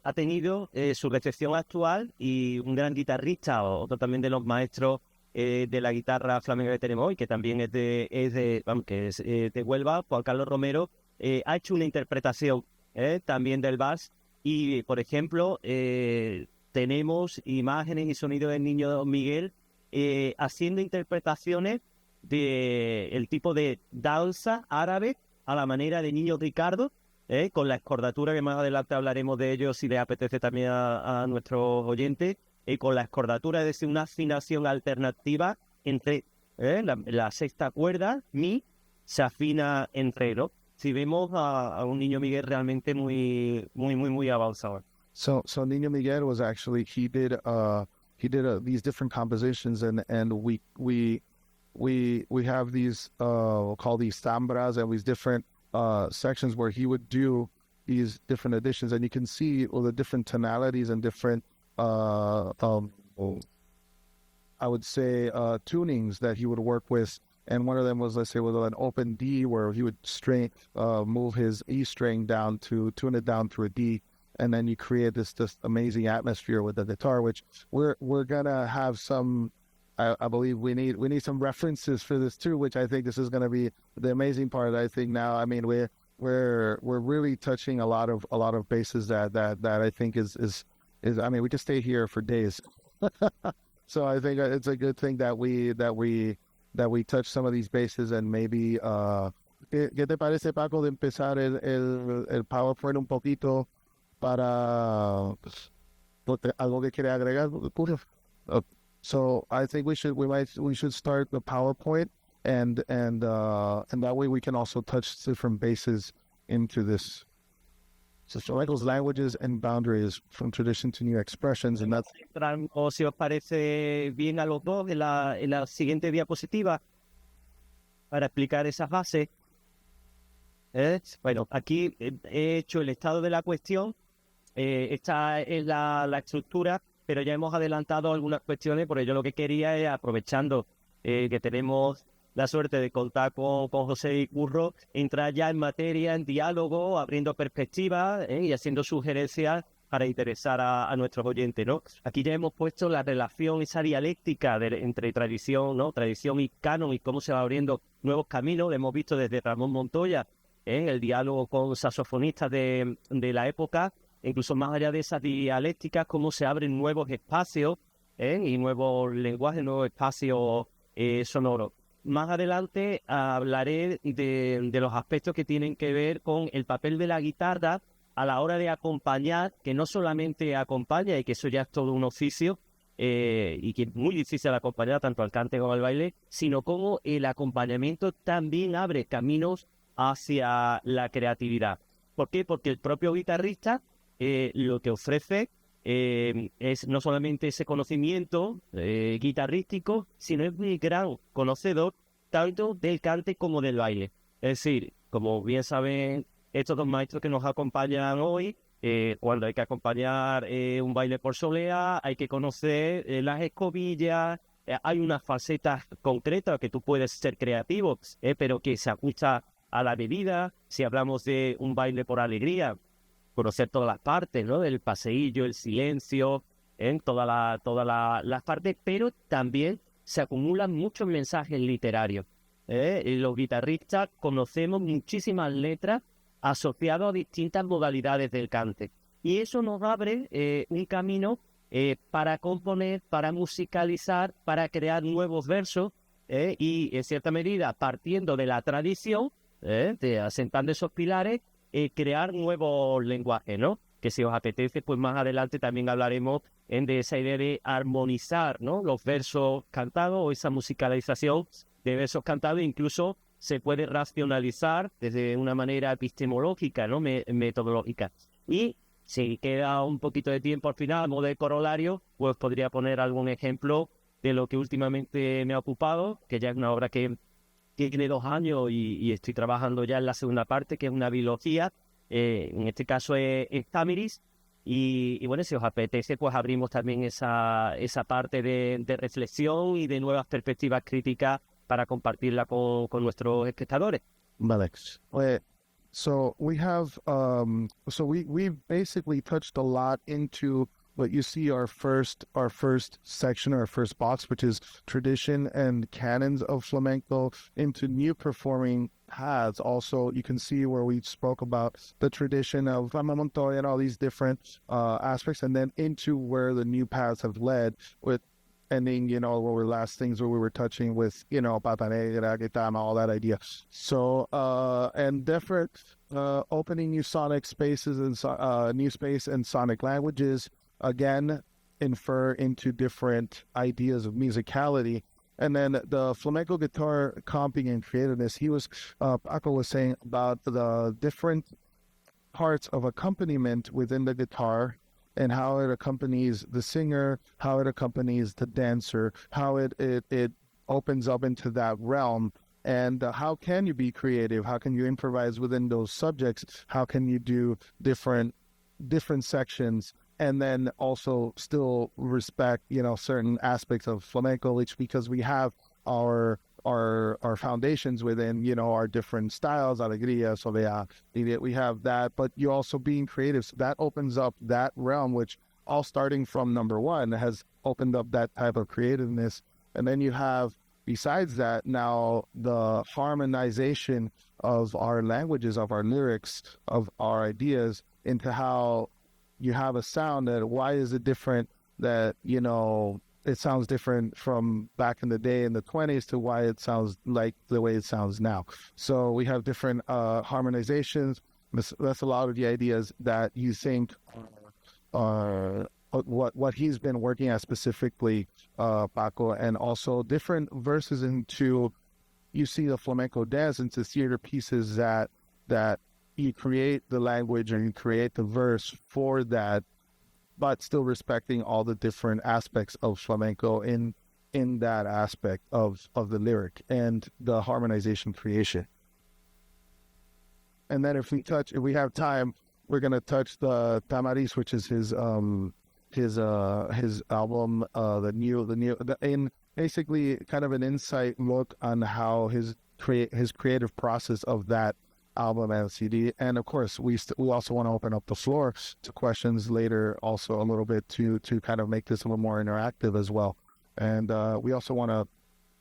ha tenido su recepción actual, y un gran guitarrista, otro también de los maestros de la guitarra flamenca que tenemos hoy, que también es de Huelva, Juan Carlos Romero, ha hecho una interpretación también del vals. Y, por ejemplo, tenemos imágenes y sonidos del Niño Miguel haciendo interpretaciones del tipo de danza árabe a la manera de Niño Ricardo, con la escordatura, que más adelante hablaremos de ello si les apetece también a nuestros oyentes, con la escordatura, es decir, una afinación alternativa entre la sexta cuerda, mi, se afina en re, ¿no? Si vemos a un niño Miguel realmente muy avanzado. So Nino Miguel was actually he did these different compositions, and we have these we'll call these zambras, and these different sections where he would do these different additions, and you can see all the different tonalities and different I would say tunings that he would work with. And one of them was, let's say, with an open D, where he would move his E string down to tune it down to a D, and then you create this amazing atmosphere with the guitar. Which we're gonna have some. I believe we need some references for this too, which I think this is gonna be the amazing part. I think now, I mean, we're really touching a lot of bases that I think is I mean, we could stay here for days. So I think it's a good thing that we touch some of these bases, and maybe ¿qué te parece, Paco, de empezar el PowerPoint un poquito para algo que quiere agregar? So I think we should start the PowerPoint, and that way we can also touch different bases into this. So Flamenco's languages and boundaries from tradition to new expressions, and that's. O si os parece bien a los dos en la siguiente diapositiva para explicar esas bases. Bueno, aquí he hecho el estado de la cuestión. Esta es la estructura, pero ya hemos adelantado algunas cuestiones, porque yo lo que quería es, aprovechando que tenemos la suerte de contar con José y Curro, entrar ya en materia, en diálogo, abriendo perspectivas y haciendo sugerencias para interesar a nuestros oyentes, ¿no? Aquí ya hemos puesto la relación, esa dialéctica entre tradición, ¿no? Tradición y canon, y cómo se va abriendo nuevos caminos. Lo hemos visto desde Ramón Montoya, el diálogo con saxofonistas de la época, incluso más allá de esas dialécticas, cómo se abren nuevos espacios y nuevos lenguajes, nuevos espacios sonoros. Más adelante hablaré de los aspectos que tienen que ver con el papel de la guitarra a la hora de acompañar, que no solamente acompaña, y que eso ya es todo un oficio, y que es muy difícil acompañar tanto al cante como al baile, sino como el acompañamiento también abre caminos hacia la creatividad. ¿Por qué? Porque el propio guitarrista lo que ofrece es no solamente ese conocimiento guitarrístico, sino es muy gran conocedor tanto del cante como del baile. Es decir, como bien saben estos dos maestros que nos acompañan hoy, cuando hay que acompañar un baile por solea, hay que conocer las escobillas, hay unas facetas concretas que tú puedes ser creativo, pero que se ajusta a la medida. Si hablamos de un baile por alegría, conocer todas las partes, ¿no? Del paseillo, el silencio, todas las partes, pero también se acumulan muchos mensajes literarios. Los guitarristas conocemos muchísimas letras asociadas a distintas modalidades del cante. Y eso nos abre un camino para componer, para musicalizar, para crear nuevos versos y, en cierta medida, partiendo de la tradición, asentando esos pilares, crear nuevos lenguajes, ¿no? Que si os apetece, pues más adelante también hablaremos de esa idea de armonizar, ¿no? Los versos cantados o esa musicalización de versos cantados. Incluso se puede racionalizar desde una manera epistemológica, ¿no? Metodológica. Y si queda un poquito de tiempo al final, a modo de corolario, pues podría poner algún ejemplo de lo que últimamente me ha ocupado, que ya es una obra que tiene 2 años y estoy trabajando ya en la segunda parte, que es una biología, en este caso es Tamiris, y bueno, si os apetece, pues abrimos también esa parte de reflexión y de nuevas perspectivas críticas para compartirla con nuestros espectadores. Vale. So we have we basically touched a lot into what you see our first section, our first box, which is tradition and canons of flamenco, into new performing paths. Also, you can see where we spoke about the tradition of Ramón Montoya and all these different aspects, and then into where the new paths have led, with ending, what were last things where we were touching with, Pata Negra, Gitana, all that idea. So, and different opening new sonic spaces and new space and sonic languages, again, infer into different ideas of musicality. And then the flamenco guitar comping and creativeness, Paco was saying about the different parts of accompaniment within the guitar and how it accompanies the singer, how it accompanies the dancer, how it opens up into that realm. And how can you be creative? How can you improvise within those subjects? How can you do different sections and then also still respect, certain aspects of flamenco, which because we have our foundations within, our different styles, alegría, soleá, we have that, but you also being creative. So that opens up that realm, which all starting from number one has opened up that type of creativeness. And then you have, besides that, now the harmonization of our languages, of our lyrics, of our ideas into how you have a sound that, why is it different that, it sounds different from back in the day in the 20s to why it sounds like the way it sounds now. So we have different harmonizations. That's a lot of the ideas that you think are what he's been working at specifically, Paco, and also different verses into, you see the flamenco dance into theater pieces that you create the language and you create the verse for that, but still respecting all the different aspects of flamenco in that aspect of the lyric and the harmonization creation. And then if we have time, we're gonna touch the Tamariz, which is his album, in basically kind of an insight look on how his creative process of that album and CD. And of course, we also want to open up the floor to questions later, also a little bit to kind of make this a little more interactive as well. And we also want to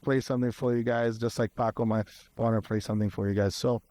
play something for you guys, just like Paco might want to play something for you guys. So,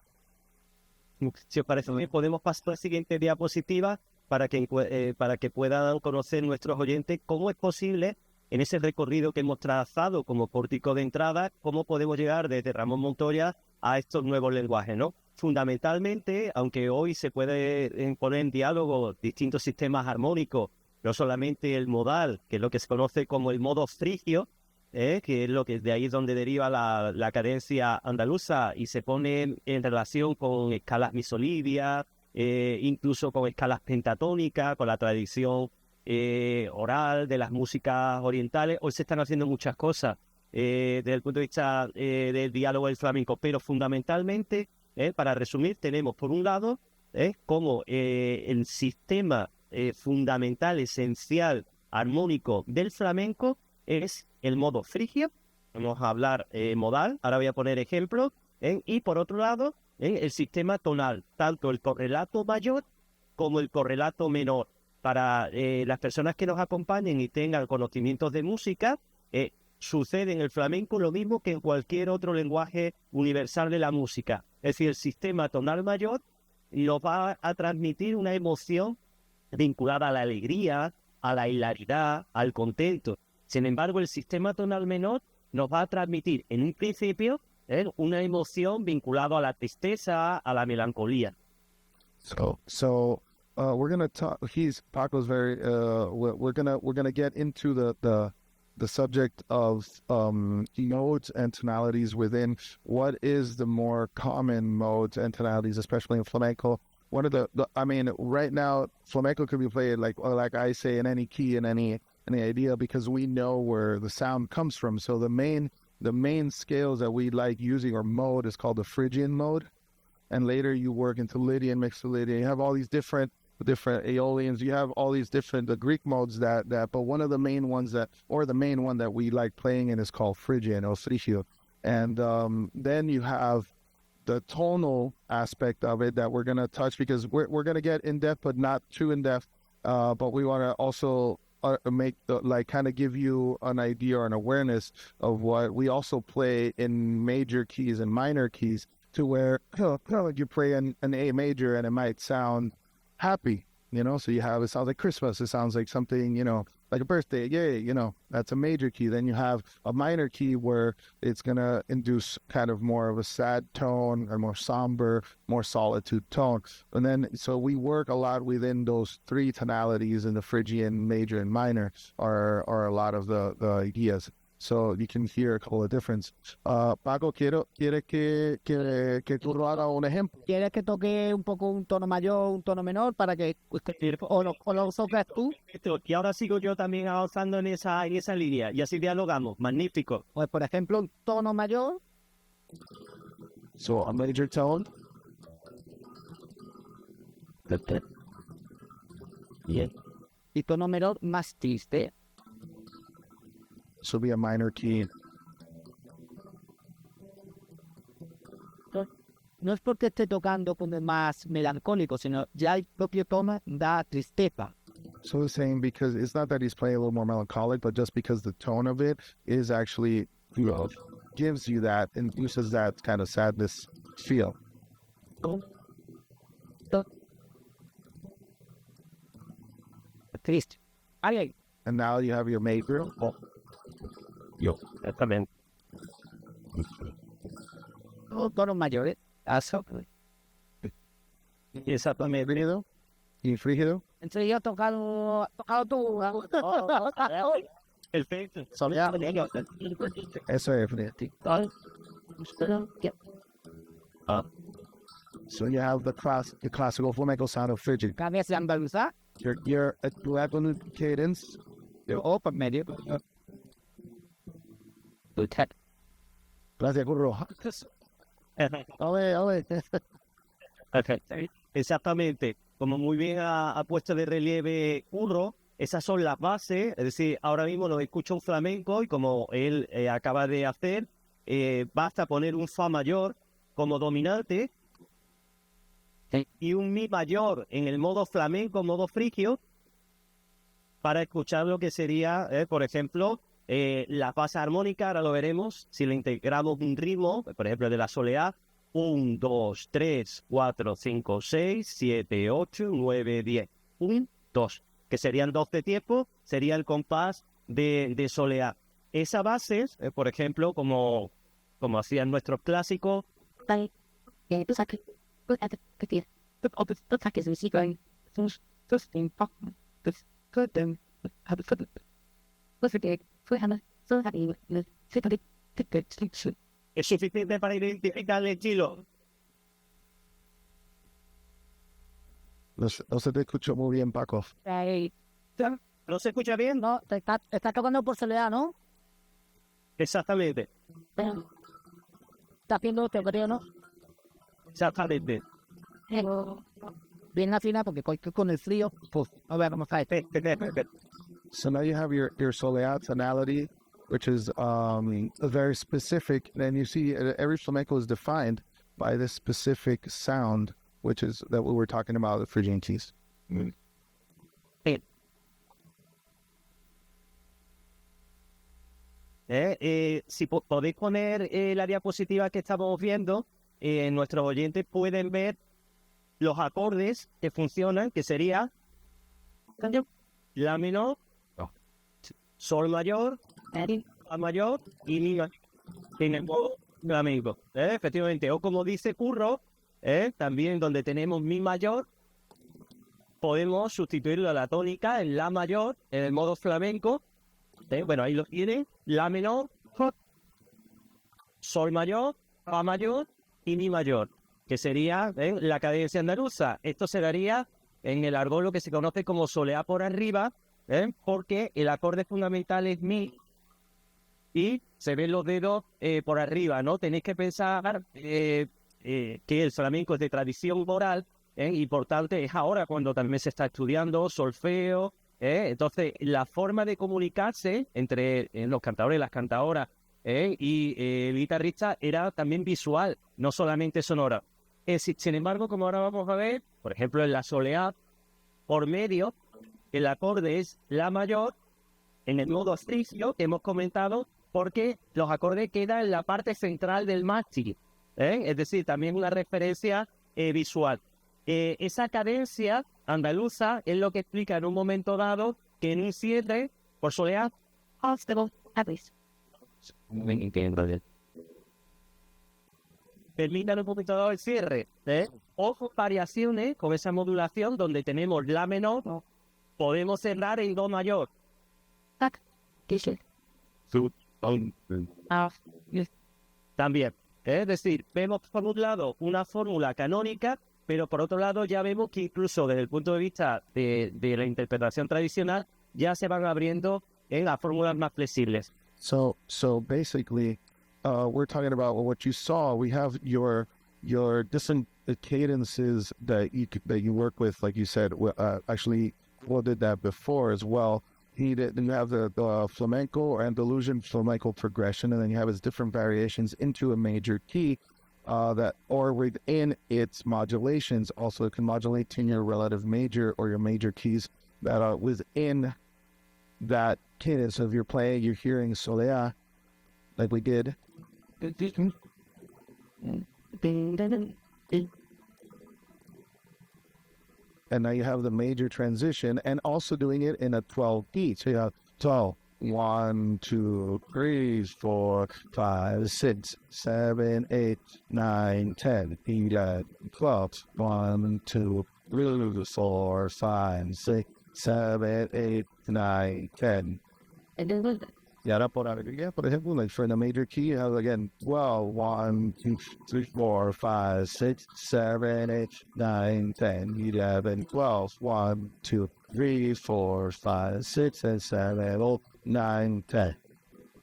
si os parece bien, podemos pasar a la siguiente diapositiva para que puedan conocer nuestros oyentes cómo es posible, en ese recorrido que hemos trazado como pórtico de entrada, cómo podemos llegar desde Ramón Montoya a estos nuevos lenguajes, ¿no? Fundamentalmente, aunque hoy se puede poner en diálogo distintos sistemas armónicos, no solamente el modal, que es lo que se conoce como el modo frigio, que es lo que de ahí es donde deriva la cadencia andaluza y se pone en relación con escalas misolidias, incluso con escalas pentatónicas, con la tradición oral de las músicas orientales. Hoy se están haciendo muchas cosas desde el punto de vista del diálogo del flamenco, pero fundamentalmente, para resumir, tenemos por un lado como el sistema fundamental, esencial, armónico del flamenco es el modo frigio. Vamos a hablar modal, ahora voy a poner ejemplos, y por otro lado el sistema tonal, tanto el correlato mayor como el correlato menor. Para las personas que nos acompañen y tengan conocimientos de música, sucede en el flamenco lo mismo que en cualquier otro lenguaje universal de la música. Es decir, el sistema tonal mayor nos va a transmitir una emoción vinculada a la alegría, a la hilaridad, al contento. Sin embargo, el sistema tonal menor nos va a transmitir en un principio una emoción vinculada a la tristeza, a la melancolía. So we're gonna talk. Paco's very. We're gonna get into the subject of modes and tonalities within what is the more common modes and tonalities, especially in flamenco. One of I mean, right now flamenco could be played like I say in any key, in any idea, because we know where the sound comes from. So the main scales that we like using or mode is called the Phrygian mode, and later you work into Lydian, mixed with Lydian. You have all these different Aeolians. You have all these different the Greek modes that but one of the main ones the main one that we like playing in is called Phrygian or Frigio. And then you have the tonal aspect of it that we're going to touch, because we're going to get in depth but not too in depth, but we want to also make kind of give you an idea or an awareness of what we also play in major keys and minor keys, to where you play an A major and it might sound happy, so it sounds like Christmas, it sounds like something, like a birthday, yay, that's a major key. Then you have a minor key where it's going to induce kind of more of a sad tone, or more somber, more solitude tone. And then, so we work a lot within those three tonalities in the Phrygian, major and minor are a lot of the ideas. so you can hear a couple of difference. Paco, quiere que tú lo hagas un ejemplo. ¿Quieres que toque un poco un tono mayor, un tono menor para que o lo soplas tú? Y ahora sigo yo también avanzando en esa línea y así dialogamos. Magnífico. Pues por ejemplo, un tono mayor, So a major tone, Bien. y tono menor más triste. this will be a minor key. No es porque esté tocando como más melancólico, sino ya el propio tono da tristeza. So he's saying because it's not that he's playing a little more melancholic, but just because the tone of it is actually gives you that, induces that kind of sadness feel. Triste. Alguien. And now you have your major. Exactamente. Tonos mayores. Exactamente. Frígido y frígido. Entonces yo tocado tú. Perfecto. Eso es frígido. So you have the classical flamenco sound of frigid. Cabeza andaluza. Your equivalent cadence. O por medio. Gracias, Curro. Ole. Perfecto. Exactamente. Como muy bien ha puesto de relieve Curro, esas son las bases. Es decir, ahora mismo nos escucha un flamenco y como él acaba de hacer, basta poner un fa mayor como dominante y un mi mayor en el modo flamenco, modo frigio, para escuchar lo que sería, por ejemplo, la base armónica. Ahora lo veremos si le integramos un ritmo, por ejemplo, de la soleá. 1, 2, 3, 4, 5, 6, 7, 8, 9, 10. 1, 2. Que serían 12 tiempos, sería el compás de soleá. Esa base, por ejemplo, como hacían nuestros clásicos, es suficiente para identificar el estilo. No se te escuchó muy bien, Paco. ¿No se escucha bien? No, está tocando por soledad, ¿no? Exactamente. Está haciendo teoría, ¿no? Exactamente. Bien afina porque con el frío, pues, a ver, vamos a ver. So now you have your soleá tonality, which is very specific. And you see every flamenco is defined by this specific sound, which is that we were talking about, the Phrygian keys. Si podéis poner la diapositiva que estamos viendo, nuestros oyentes pueden ver los acordes que funcionan, que sería la menor, sol mayor, fa mayor y mi mayor en el modo flamenco. Efectivamente, o como dice Curro, también donde tenemos mi mayor, podemos sustituirlo a la tónica en la mayor en el modo flamenco. Bueno, ahí lo tienen, la menor, sol mayor, fa mayor y mi mayor, que sería la cadencia andaluza. Esto se daría en el argot lo que se conoce como soleá por arriba, porque el acorde fundamental es mi y se ven los dedos por arriba, ¿no? Tenéis que pensar que el flamenco es de tradición oral, y por tanto es ahora cuando también se está estudiando solfeo. Entonces, la forma de comunicarse entre los cantadores y las cantadoras y el guitarrista era también visual, no solamente sonora. Sin embargo, como ahora vamos a ver, por ejemplo, en la soleá por medio, el acorde es la mayor en el modo frigio que hemos comentado, porque los acordes quedan en la parte central del mástil. Es decir, también una referencia visual. Esa cadencia andaluza es lo que explica en un momento dado que en un cierre por soleá termina en un momento dado el cierre. Ojo, variaciones con esa modulación donde tenemos la menor, podemos cerrar en do mayor. También. Es decir, vemos por un lado una fórmula canónica, pero por otro lado ya vemos que incluso desde el punto de vista de la interpretación tradicional ya se van abriendo en las fórmulas más flexibles. So basically, we're talking about what you saw. We have your different cadences that you work with, like you said. Actually, Will did that before as well. Then you have the flamenco or Andalusian flamenco progression, and then you have its different variations into a major key. That or within its modulations, also it can modulate to your relative major or your major keys that are within that cadence. So if you're playing, you're hearing Solea, like we did. And now you have the major transition and also doing it in a 12 beat. So you have 12, 1, 2, 3, 4, 5, 6, 7, 8, 9, 10, 11, 12, 1, 2, 3, 4, 5, 6, 7, 8, 9, 10. Y ahora por ejemplo, like for the major key, you have again 12, 1, 2, 3, 4, 5, 6, 7, 8, 9, 10, 11, 12, 1, 2, 3, 4, 5, 6, and 7, 8, 9, 10.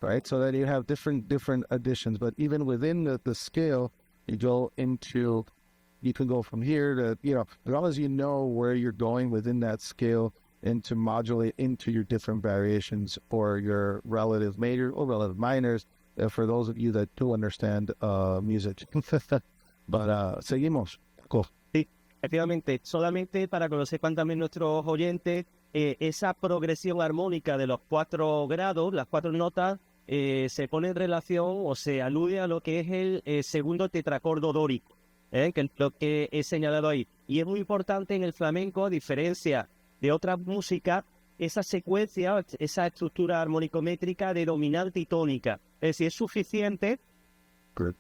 Right? So then you have different additions, but even within the scale, you can go from here to, as long as you know where you're going within that scale, and to modulate into your different variations or your relative major or relative minors, for those of you that do understand music. But seguimos. Cool. Sí, efectivamente, solamente para que lo sepan también nuestros oyentes, esa progresión armónica de los 4 grados, las 4 notas, se pone en relación o se alude a lo que es el segundo tetracordo dórico, que es lo que he señalado ahí. Y es muy importante en el flamenco, a diferencia de otras músicas, esa secuencia, esa estructura armónico-métrica de dominante y tónica. Es decir, es suficiente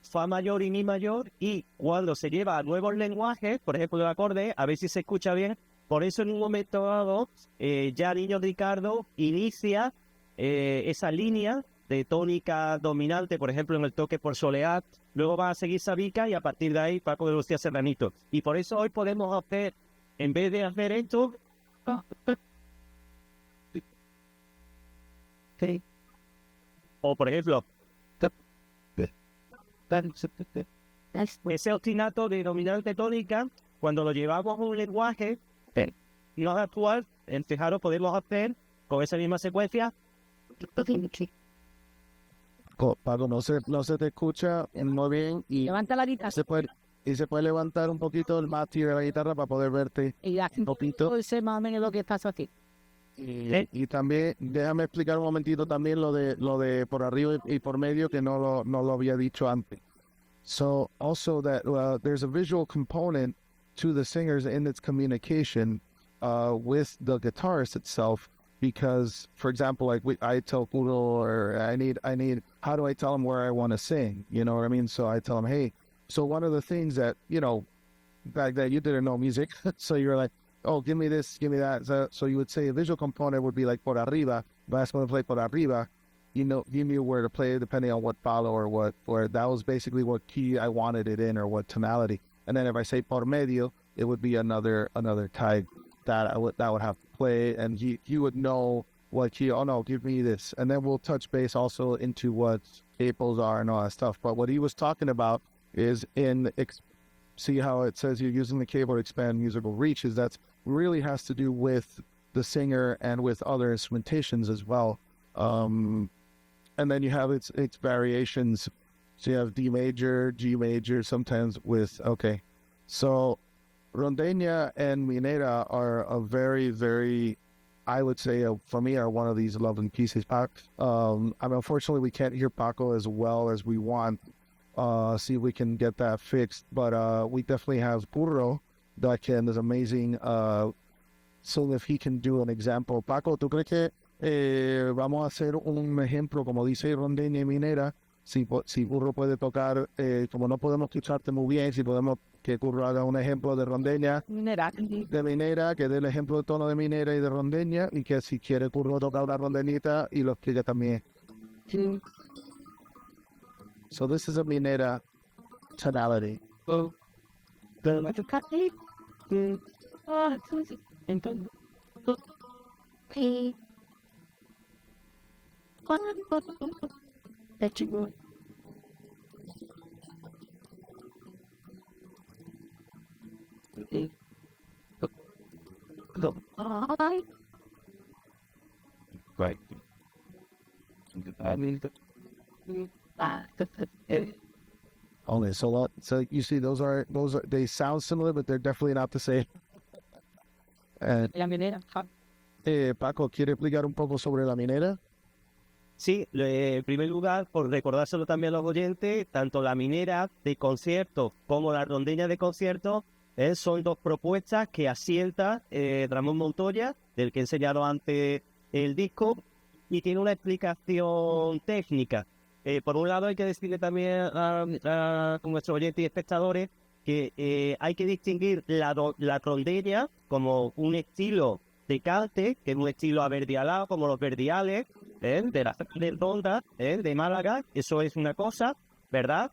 fa mayor y mi mayor, y cuando se lleva a nuevos lenguajes, por ejemplo el acorde, a ver si se escucha bien, por eso en un momento dado, ya Niño Ricardo inicia esa línea de tónica dominante, por ejemplo en el toque por soleá, luego va a seguir Sabica y a partir de ahí Paco de Lucía Serranito. Y por eso hoy podemos hacer, en vez de hacer esto, o por ejemplo ese ostinato de dominante tónica, cuando lo llevamos a un lenguaje no actual, fijaros, podemos hacer con esa misma secuencia. Paco, no se te escucha muy bien y Levanta la guitarra. se puede levantar un poquito el mástil de la guitarra para poder verte Y un poquito. sé más o menos lo que pasa aquí. Y también déjame explicar un momentito también lo de por arriba y por medio, que no lo había dicho antes. So also that there's a visual component to the singers in its communication with the guitarist itself, because for example, like I tell Puro, or I need how do I tell him where I want to sing? You know what I mean? So I tell him, hey, so one of the things that, back then you didn't know music, so you're like, oh, give me this, give me that. So you would say a visual component would be like por arriba. If I ask him to play por arriba, give me where to play depending on what palo or that was basically what key I wanted it in or what tonality. And then if I say por medio, it would be another type that I would have to play, and he would know what key. Oh no, give me this. And then we'll touch base also into what capos are and all that stuff. But what he was talking about is see how it says you're using the cable to expand musical reaches. That's really has to do with the singer and with other instrumentations as well. And then you have its variations. So you have D major, G major, sometimes with, okay. So Rondeña and Minera are a very, very, I would say, for me, are one of these lovely pieces. Unfortunately, we can't hear Paco as well as we want. See if we can get that fixed. But we definitely have Puro that is amazing. So if he can do an example. Paco, ¿tú crees que vamos a hacer un ejemplo, como dice Rondeña y Minera? Si Puro puede tocar, como no podemos escucharte muy bien, si podemos que Puro haga un ejemplo de Rondeña, de Minera, que dé el ejemplo de tono de Minera y de Rondeña, y que si quiere Puro tocar una rondeñita y lo explique también. So this is a minera tonality. Oh, pero me toca aquí. Entonces, es chico. Right. Okay, so you see those are they sound similar, but they're definitely not the same. And La minera. Paco, ¿quiere explicar un poco sobre la minera? Sí, en primer lugar, por recordárselo también a los oyentes, tanto la minera de concierto como la rondeña de concierto son dos propuestas que asienta Ramón Montoya, del que he enseñado antes el disco, y tiene una explicación técnica. Por un lado, hay que decirle también a nuestros oyentes y espectadores que hay que distinguir la rondeña como un estilo de cante, que es un estilo averdialado, como los verdiales, de la ronda, de Málaga. Eso es una cosa, ¿verdad?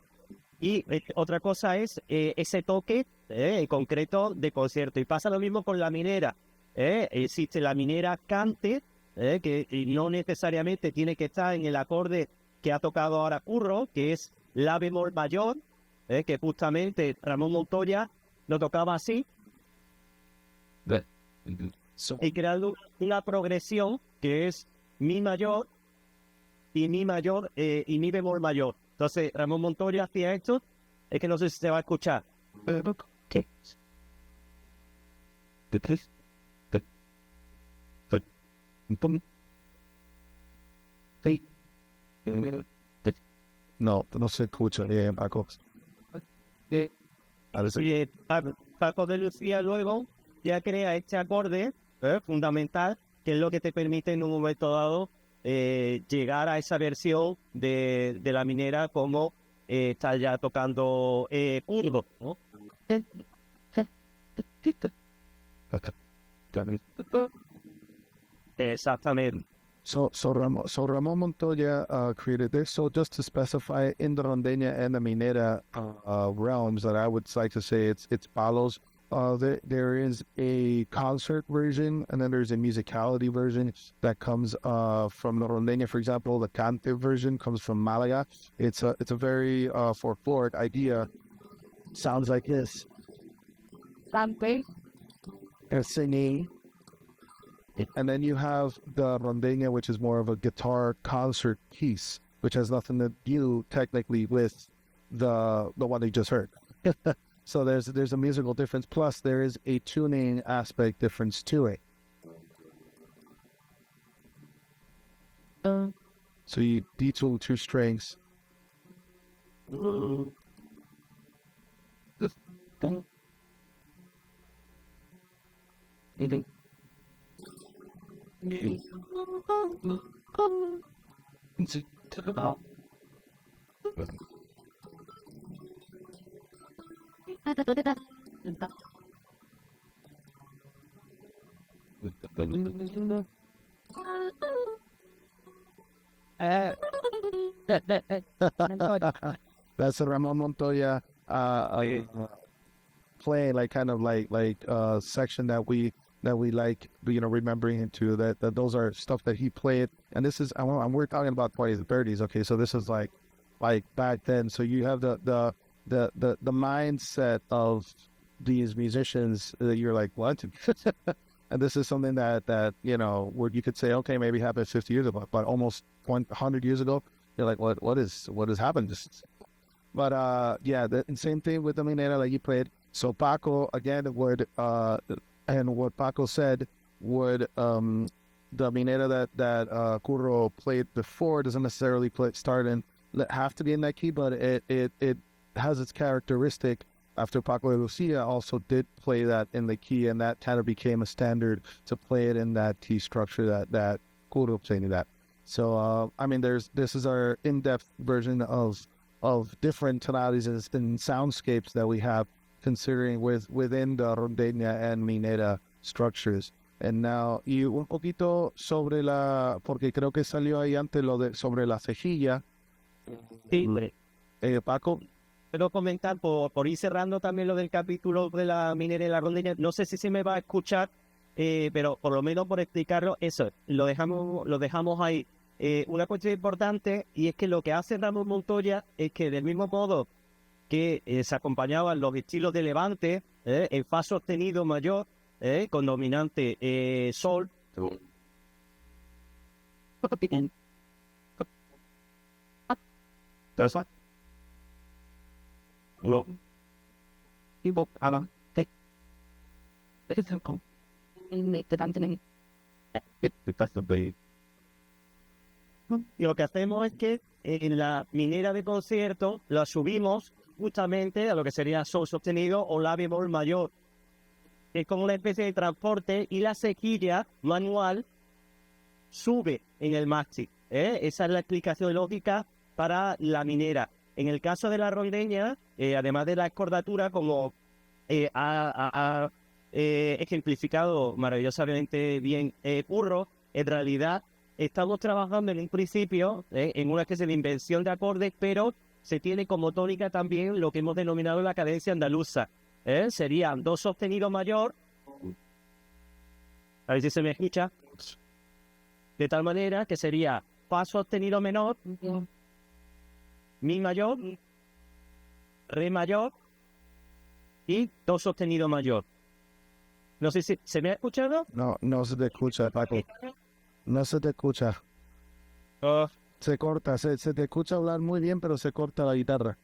Y otra cosa es ese toque en concreto de concierto. Y pasa lo mismo con la minera. Existe la minera cante, que no necesariamente tiene que estar en el acorde que ha tocado ahora Curro, que es la bemol mayor, que justamente Ramón Montoya lo tocaba así, y creando una progresión que es mi mayor y mi mayor y mi bemol mayor. Entonces Ramón Montoya hacía esto, es que no sé si se va a escuchar. ¿Qué? No, no se escucha bien, Paco. Parece- Y Paco de Lucía luego ya crea este acorde fundamental, que es lo que te permite en un momento dado llegar a esa versión de la minera como está ya tocando Urbo, ¿no? Exactamente. So Ramon Montoya created this. So just to specify, in the rondeña and the minera realms, that I would like to say it's palos. There is a concert version, and then there's a musicality version that comes from the rondeña. For example, the cante version comes from Malaga. It's a very folkloric idea. Sounds like this. Singing. And then you have the rondeña, which is more of a guitar concert piece, which has nothing to do technically with the one you just heard. So there's a musical difference. Plus, there is a tuning aspect difference to it. So you detune two strings. That's a Ramon Montoya playing, like kind of like section that we like, remembering him to, that those are stuff that he played. And this is we're talking about 20s and 30s. Okay, so this is like back then. So you have the mindset of these musicians that you're like, what? And this is something that where you could say, okay, maybe happened 50 years ago, but almost 100 years ago, you're like, what has happened? But yeah, the same thing with the minera that you played. So Paco again would and what Paco said would the minera that Curro played before doesn't necessarily have to be in that key, but it has its characteristic. After Paco de Lucia also did play that in the key, and that kind of became a standard to play it in that key structure that Curro played that. So this is our in-depth version of different tonalities and soundscapes that we have, considering within the rondeña and minera structures. And now, y un poquito sobre porque creo que salió ahí antes sobre la cejilla. Sí, Paco, Quiero comentar, por ir cerrando también lo del capítulo de la minera y la rondeña, no sé si se me va a escuchar, pero por lo menos por explicarlo, eso, lo dejamos ahí. Una cuestión importante, y es que lo que hace Ramón Montoya es que del mismo modo que se acompañaban los estilos de Levante, en fa sostenido mayor, con dominante sol. Y lo que hacemos es que en la minera de concierto la subimos justamente a lo que sería sol sostenido o la bemol mayor. Es como una especie de transporte y la sequilla manual sube en el mástil. Esa es la explicación lógica para la minera. En el caso de la rondeña, además de la escordatura, como ha ejemplificado maravillosamente bien Curro, en realidad estamos trabajando en un principio en una especie de invención de acordes, pero se tiene como tónica también lo que hemos denominado la cadencia andaluza. Serían do sostenido mayor, a ver si se me escucha, de tal manera que sería fa sostenido menor, mi mayor, re mayor y do sostenido mayor. No sé si se me ha escuchado. no, no se te escucha, Paco. No se te escucha. Ah, Se corta, se te escucha hablar muy bien, pero se corta la guitarra.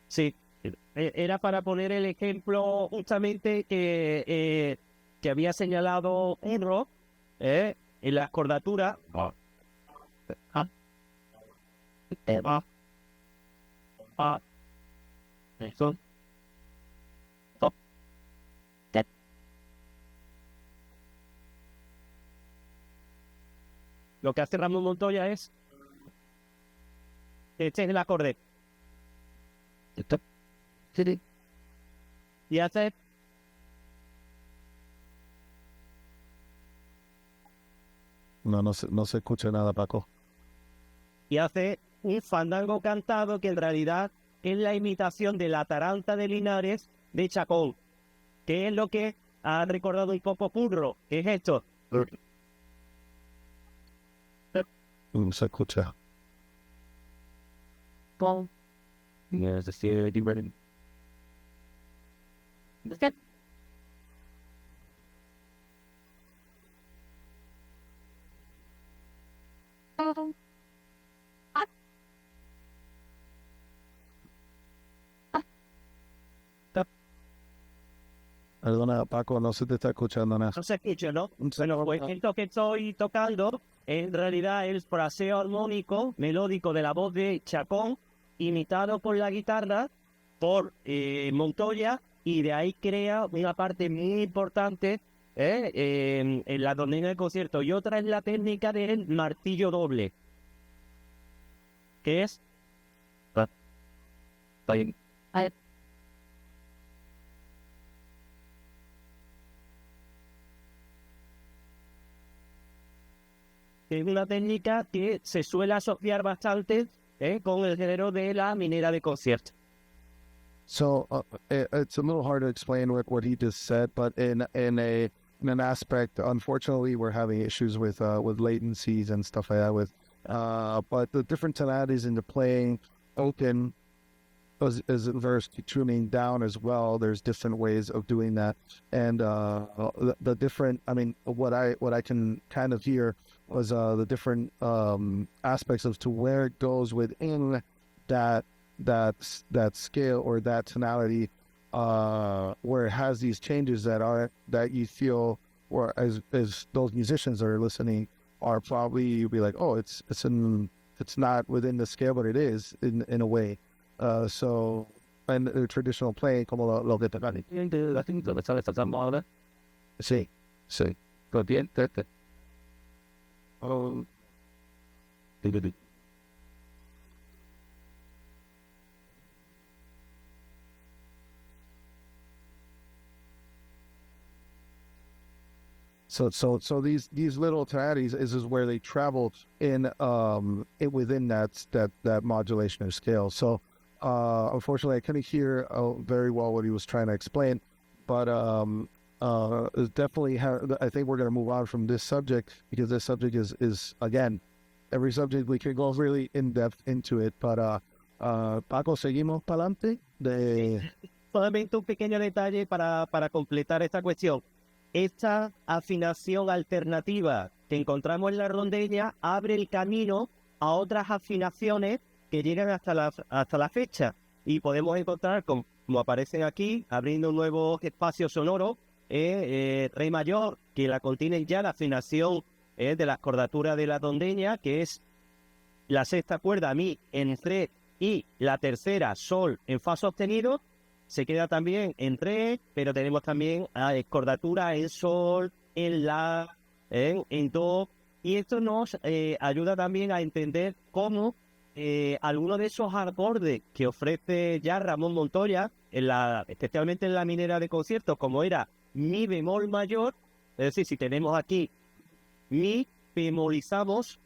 sí, era para poner el ejemplo justamente que había señalado Enro en la escordatura. Eso. Lo que hace Ramón Montoya es este es el acorde. Y hace No se escucha nada, Paco. un fandango cantado que en realidad es la imitación de la taranta de Linares de Chacón, que es lo que ha recordado un poco Curro, que es esto. No se escucha. Perdona, Paco, no se te está escuchando nada. No se escucha, ¿no? Sí, Bueno, pues esto que estoy tocando en realidad el fraseo armónico melódico de la voz de Chacón, imitado por la guitarra por Montoya, y de ahí crea una parte muy importante en la tonalidad del concierto. Y otra es la técnica del martillo doble, que es... Es una técnica que se suele asociar bastante con el género de la minera de concierto. So it's a little hard to explain what he just said, but in an aspect, unfortunately, we're having issues with latencies and stuff like that. But the different tonalities in the playing, open is verse tuning down as well. There's different ways of doing that, and the different. I mean, what I can kind of hear was the different aspects of to where it goes within that scale or that tonality, where it has these changes that you feel, or as those musicians that are listening are probably, you'll be like, oh, it's not within the scale, but it is in a way. So, and the traditional playing, como lo que tocan. Sí, sí. So these little tonalities is where they travel in within that modulation or scale. So unfortunately, I couldn't hear very well what he was trying to explain, but it's definitely I think we're going to move on from this subject because this subject is again, every subject we can go really in depth into it. But Paco, seguimos para adelante. Solamente un pequeño detalle para completar esta cuestión. Esta afinación alternativa que encontramos en la rondeña abre el camino a otras afinaciones que llegan hasta la fecha. Y podemos encontrar, como aparecen aquí, abriendo un nuevo espacio sonoro, Re mayor, que la contiene ya la afinación de la cordatura de la rondeña, que es la sexta cuerda, Mi en Re, y la tercera, Sol en Fa sostenido. Se queda también en Re, pero tenemos también cordatura en Sol, en La, en Do. Y esto nos ayuda también a entender cómo algunos de esos acordes que ofrece ya Ramón Montoya, especialmente en la minera de conciertos, como era Mi bemol mayor, es decir, si tenemos aquí Mi, bemolizamos.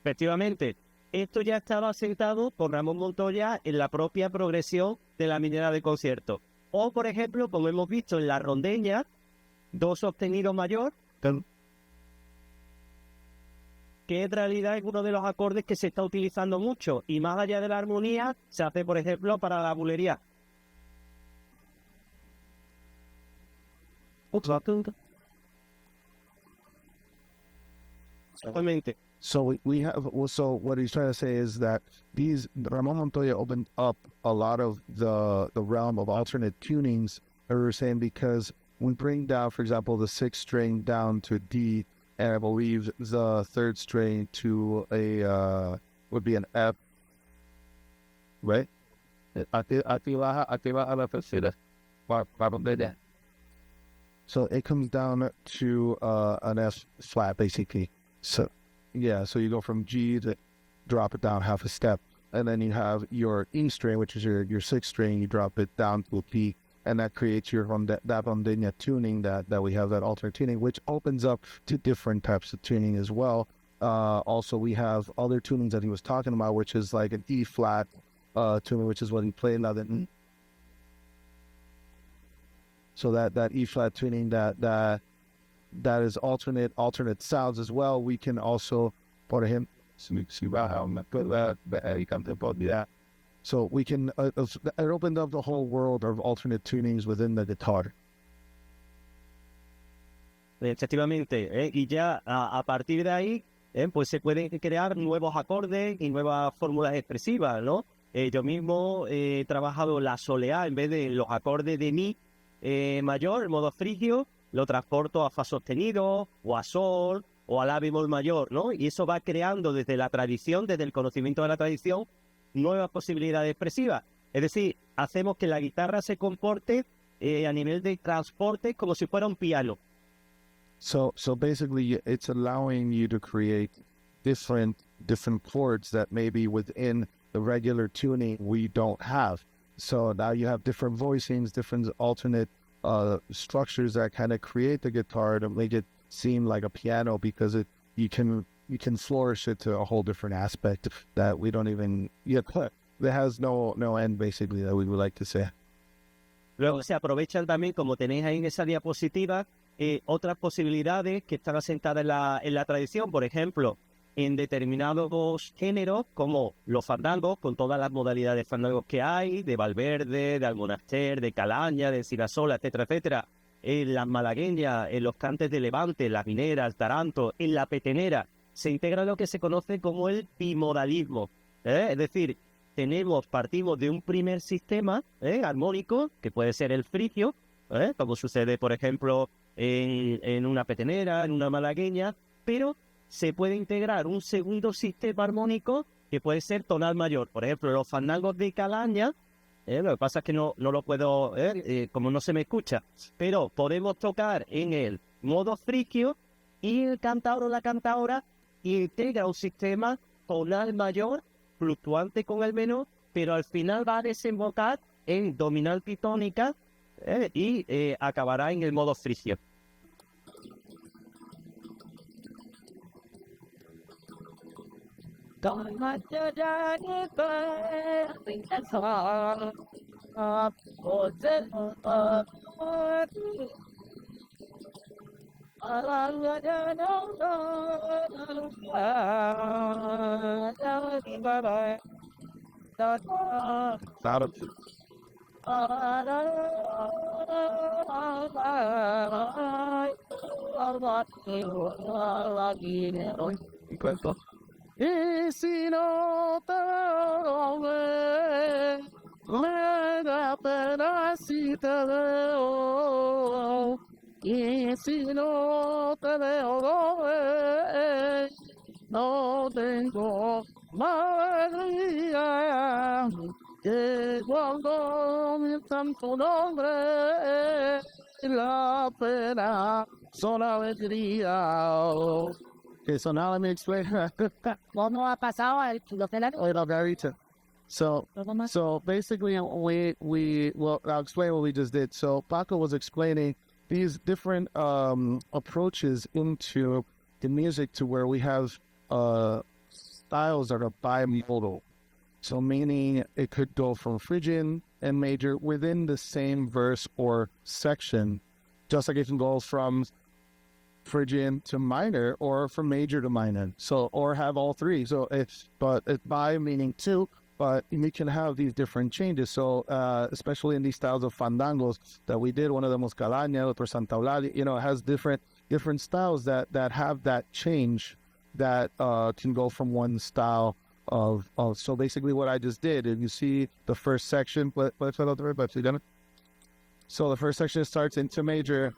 Efectivamente, esto ya estaba asentado por Ramón Montoya en la propia progresión de la minera de concierto. O, por ejemplo, como hemos visto en la rondeña, Do sostenido mayor, que en realidad es uno de los acordes que se está utilizando mucho. Y más allá de la armonía, se hace, por ejemplo, para la bulería. Exactamente. So we have. So what he's trying to say is that Ramon Montoya opened up a lot of the realm of alternate tunings. We were saying because we bring down, for example, the sixth string down to D, and I believe the third string to a would be an F, right? So it comes down to an F flat, basically. So yeah, so you go from G to drop it down half a step, and then you have your E string, which is your sixth string. You drop it down to a P, and that creates your that rondeña tuning that we have, that alternate tuning, which opens up to different types of tuning as well. Also, we have other tunings that he was talking about, which is like an E flat tuning, which is what he played now. So that E flat tuning that is alternate sounds as well. We can also put him. So we can it opened up the whole world of alternate tunings within the guitar. Efectivamente, y ya a partir de ahí, pues se pueden crear nuevos acordes y nuevas fórmulas expresivas, ¿no? Yo mismo he trabajado la soleá en vez de los acordes de Mi mayor, en modo frigio, lo transporto a Fa sostenido, o a Sol, o a La bemol mayor, ¿no? Y eso va creando desde la tradición, desde el conocimiento de la tradición, nuevas posibilidades expresivas. Es decir, hacemos que la guitarra se comporte a nivel de transporte como si fuera un piano. So basically, it's allowing you to create different chords that maybe within the regular tuning we don't have. So now you have different voicings, different alternate structures that kind of create the guitar to make it seem like a piano, because you can flourish it to a whole different aspect that we don't even that has no end, basically, that we would like to say. Luego se aprovechan también, como tenéis ahí en esa diapositiva, otras posibilidades que están asentadas en la tradición. Por ejemplo, en determinados géneros, como los fandangos, con todas las modalidades de fandangos que hay, de Valverde, de Almonaster, de Calaña, de Sirasola, etcétera, etcétera. En las malagueñas, en los cantes de Levante, en la minera, el taranto, en la petenera, se integra lo que se conoce como el bimodalismo. Es decir, partimos de un primer sistema armónico, que puede ser el frigio, como sucede, por ejemplo, en una petenera, en una malagueña, pero se puede integrar un segundo sistema armónico que puede ser tonal mayor. Por ejemplo, los fandangos de Calaña, lo que pasa es que no lo puedo, como no se me escucha, pero podemos tocar en el modo frigio, y el cantaor o la cantaora integra un sistema tonal mayor, fluctuante con el menor, pero al final va a desembocar en dominante y tónica, y acabará en el modo frigio. Claro. Y si no te veo, me da pena si te veo. Y si no te veo, no tengo más alegría que cuando me tu nombre, la pena son alegría. Okay, so now let me explain. ¿Cómo ha pasado el filósofo? Wait, Margarita. So basically, well, I'll explain what we just did. So Paco was explaining these different approaches into the music to where we have styles that are bimodal. So meaning it could go from Phrygian and major within the same verse or section, just like it can go from Phrygian to minor or from major to minor. So, or have all three. So it's bi meaning two, but we can have these different changes. So, especially in these styles of fandangos that we did, one of them was Calaña, other Santa Eulalia, it has different styles that have that change that can go from one style of. So basically what I just did, if you see the first section, so the first section starts into major.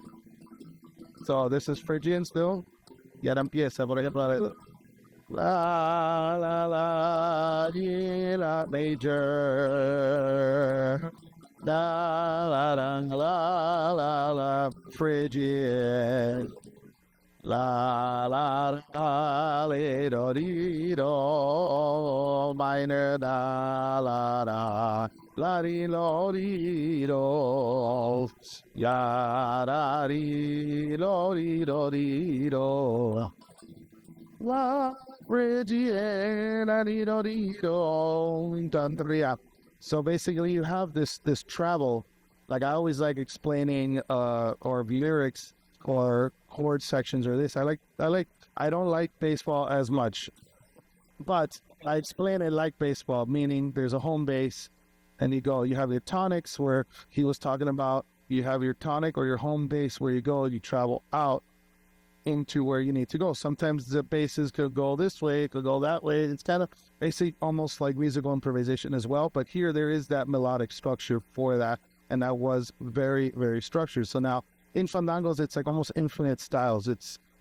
So this is Phrygian still. Y ahora empieza, por ejemplo, la la la di la major. La la la la la Phrygian. La la la do di do minor da la da. La di lo di do, ya da di lo di do. La Phrygian la di do, So basically, you have this travel. Like I always like explaining or lyrics or chord sections or this. I don't like baseball as much, but I explain it like baseball, meaning there's a home base. And you have your tonics where he was talking about, you have your tonic or your home base where you go, you travel out into where you need to go. Sometimes the bases could go this way, it could go that way. It's kind of basically almost like musical improvisation as well. But here there is that melodic structure for that. And that was very, very structured. So now in fandangos, it's like almost infinite styles.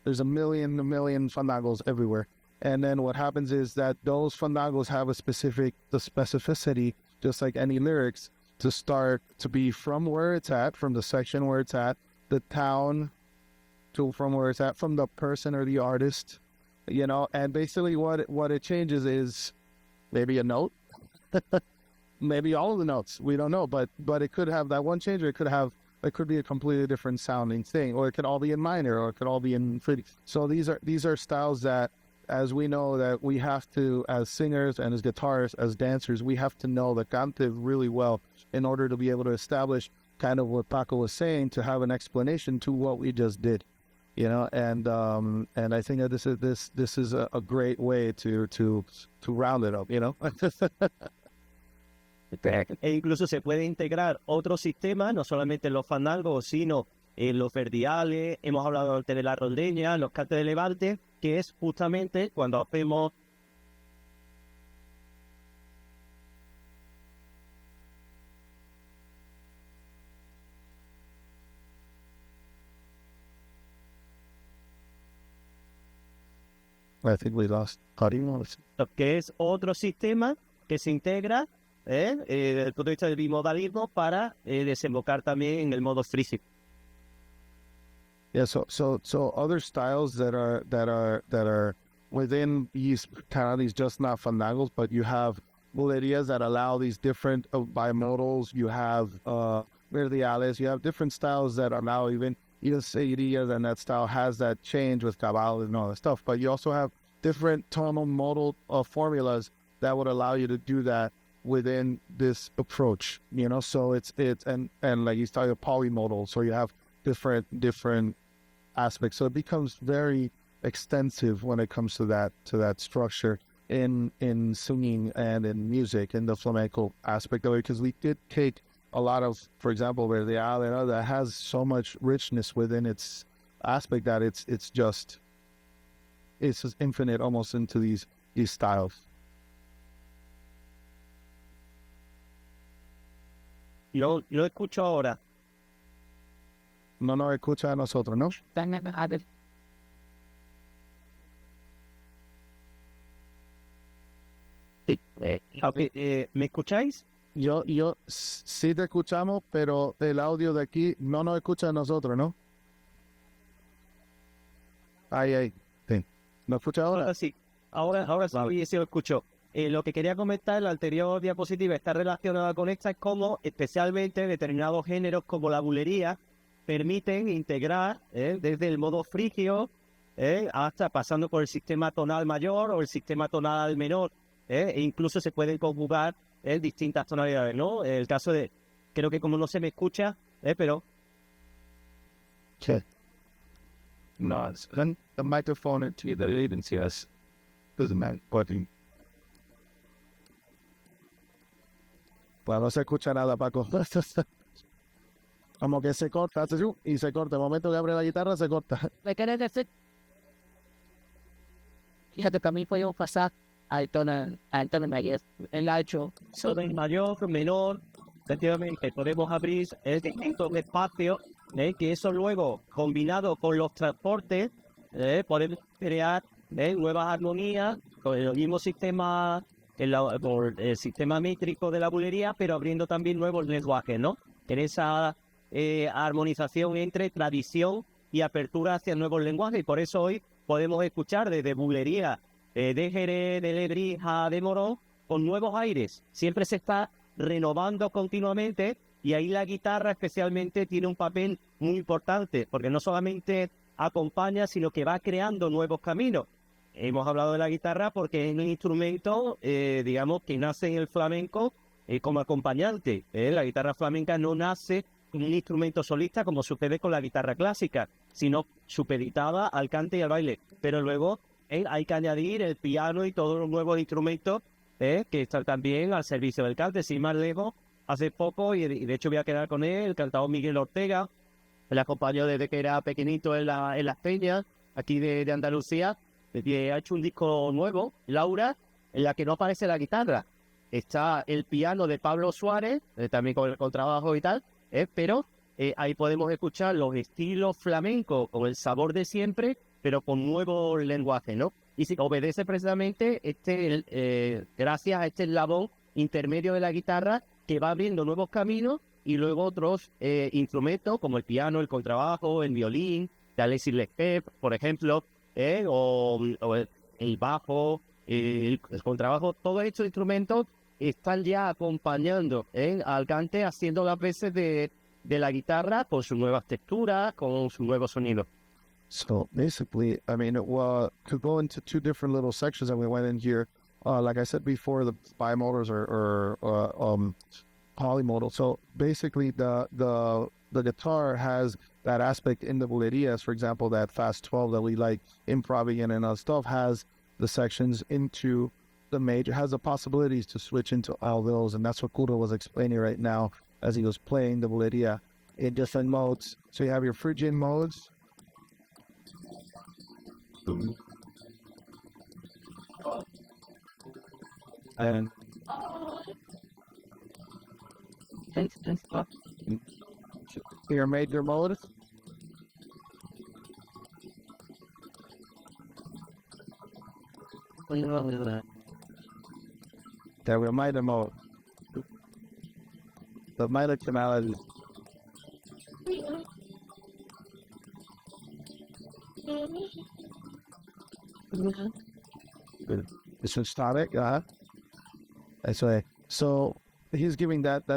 There's a million fandangos everywhere. And then what happens is that those fandangos have the specificity, just like any lyrics, to start to be from where it's at, from the section where it's at, the town to from where it's at, from the person or the artist, and basically what it changes is maybe a note, maybe all of the notes, we don't know, but it could have that one change, or it could be a completely different sounding thing, or it could all be in minor, or it could all be in Phrygian. So these are styles that, as we know, that we have to, as singers and as guitarists, as dancers, we have to know the cante really well in order to be able to establish kind of what Paco was saying, to have an explanation to what we just did, and I think that this is a great way to round it up, E incluso se puede integrar otro sistema, no solamente en los fandangos, sino en los verdiales. Hemos hablado antes de la rondeña, los cantes de levante, que es justamente cuando hacemos I think we lost audio. que es otro sistema que se integra desde el punto de vista del bimodalismo para desembocar también en el modo frigio. Yeah, so other styles that are within these tonalities, just not fandangos, but you have bulerías that allow these different bimodals. You have verdiales. You have different styles that allow even seguirillas, and that style has that change with cabal and all that stuff. But you also have different tonal modal formulas that would allow you to do that within this approach, you know. So it's and like you talk polymodal, so you have different aspects. So it becomes very extensive when it comes to that structure in singing and in music and the flamenco aspect of it, because we did take a lot of, for example, verdial and other that has so much richness within its aspect that it's just infinite almost into these styles. Lo escucho ahora. No nos escucha a nosotros, ¿no? ¿Me escucháis? Yo sí te escuchamos, pero el audio de aquí no nos escucha a nosotros, ¿no? Ahí. Sí. ¿Me escucha ahora? Ahora sí. Ahora sí, sí lo escucho. Lo que quería comentar, la anterior diapositiva está relacionada con esta, es cómo especialmente determinados géneros como la bulería permiten integrar desde el modo frigio hasta pasando por el sistema tonal mayor o el sistema tonal menor, e incluso se pueden conjugar en distintas tonalidades, ¿no? El caso de, creo que como no se me escucha, pero... Okay. No, the microphone into the leads, yes. Doesn't matter. Pues no se escucha nada, Paco. Como que se corta, hace y se corta. El momento que abre la guitarra, se corta. ¿Me querés decir? Fíjate que a mí podemos pasar al tono mayor. El alto. Tono mayor, menor, efectivamente podemos abrir distintos espacios, que eso luego, combinado con los transportes, podemos crear nuevas armonías con el mismo sistema, por el sistema métrico de la bulería, pero abriendo también nuevos lenguajes, ¿no? En esa armonización entre tradición y apertura hacia nuevos lenguajes, y por eso hoy podemos escuchar desde bulería de Jerez, de Lebrija, de Morón, con nuevos aires. Siempre se está renovando continuamente, y ahí la guitarra especialmente tiene un papel muy importante, porque no solamente acompaña, sino que va creando nuevos caminos. Hemos hablado de la guitarra porque es un instrumento, digamos, que nace en el flamenco como acompañante. La guitarra flamenca no nace como un instrumento solista como sucede con la guitarra clásica, sino supeditada al cante y al baile. Pero luego hay que añadir el piano y todos los nuevos instrumentos que están también al servicio del cante. Sin más lejos, hace poco, y de hecho voy a quedar con él, el cantador Miguel Ortega, el acompañó desde que era pequeñito en las peñas, aquí de Andalucía. Ha hecho un disco nuevo, Laura, en la que no aparece la guitarra. Está el piano de Pablo Suárez, también con el contrabajo y tal, pero ahí podemos escuchar los estilos flamencos con el sabor de siempre, pero con nuevo lenguaje, ¿no? Y se obedece precisamente gracias a este eslabón intermedio de la guitarra, que va abriendo nuevos caminos, y luego otros instrumentos como el piano, el contrabajo, el violín, de Alexis Lefebvre, por ejemplo, o el bajo, el contrabajo. Todos estos instrumentos están ya acompañando al cante, haciendo las veces de la guitarra con sus nuevas texturas, con sus nuevos sonidos. So basically, I mean, could go into two different little sections that we went in here. Like I said before, the bimodals or polymodal. So basically, the guitar has that aspect in the bulerias, for example, that fast 12 that we like improvising and other stuff, has the sections into the major, has the possibilities to switch into all those, and that's what Kuro was explaining right now as he was playing the buleria in different modes. So you have your Phrygian modes. And your major mode. There we minor mode. The minor tonality. Good. This is static, Eso es. So he's giving and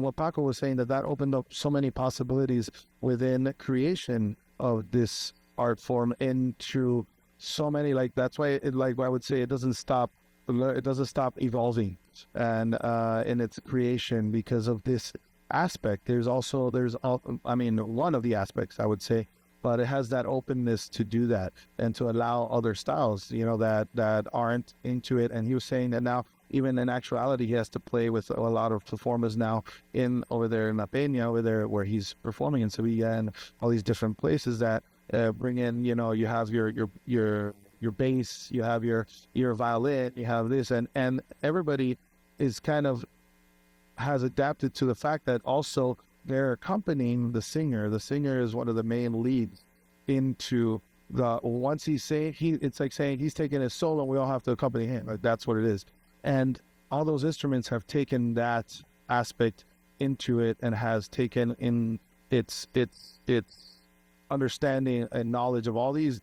what Paco was saying, that opened up so many possibilities within creation of this art form into so many, like, that's why I would say it doesn't stop evolving and in its creation because of this aspect. There's one of the aspects, I would say, but it has that openness to do that and to allow other styles, that aren't into it. And he was saying that now, even in actuality, he has to play with a lot of performers now over there in La Peña, over there where he's performing in Sevilla and all these different places that bring in, you have your bass, you have your violin, you have this, and everybody is kind of has adapted to the fact that also they're accompanying the singer. The singer is one of the main leads into once it's like saying he's taking his solo and we all have to accompany him. Like, that's what it is. And all those instruments have taken that aspect into it and has taken in its understanding and knowledge of all these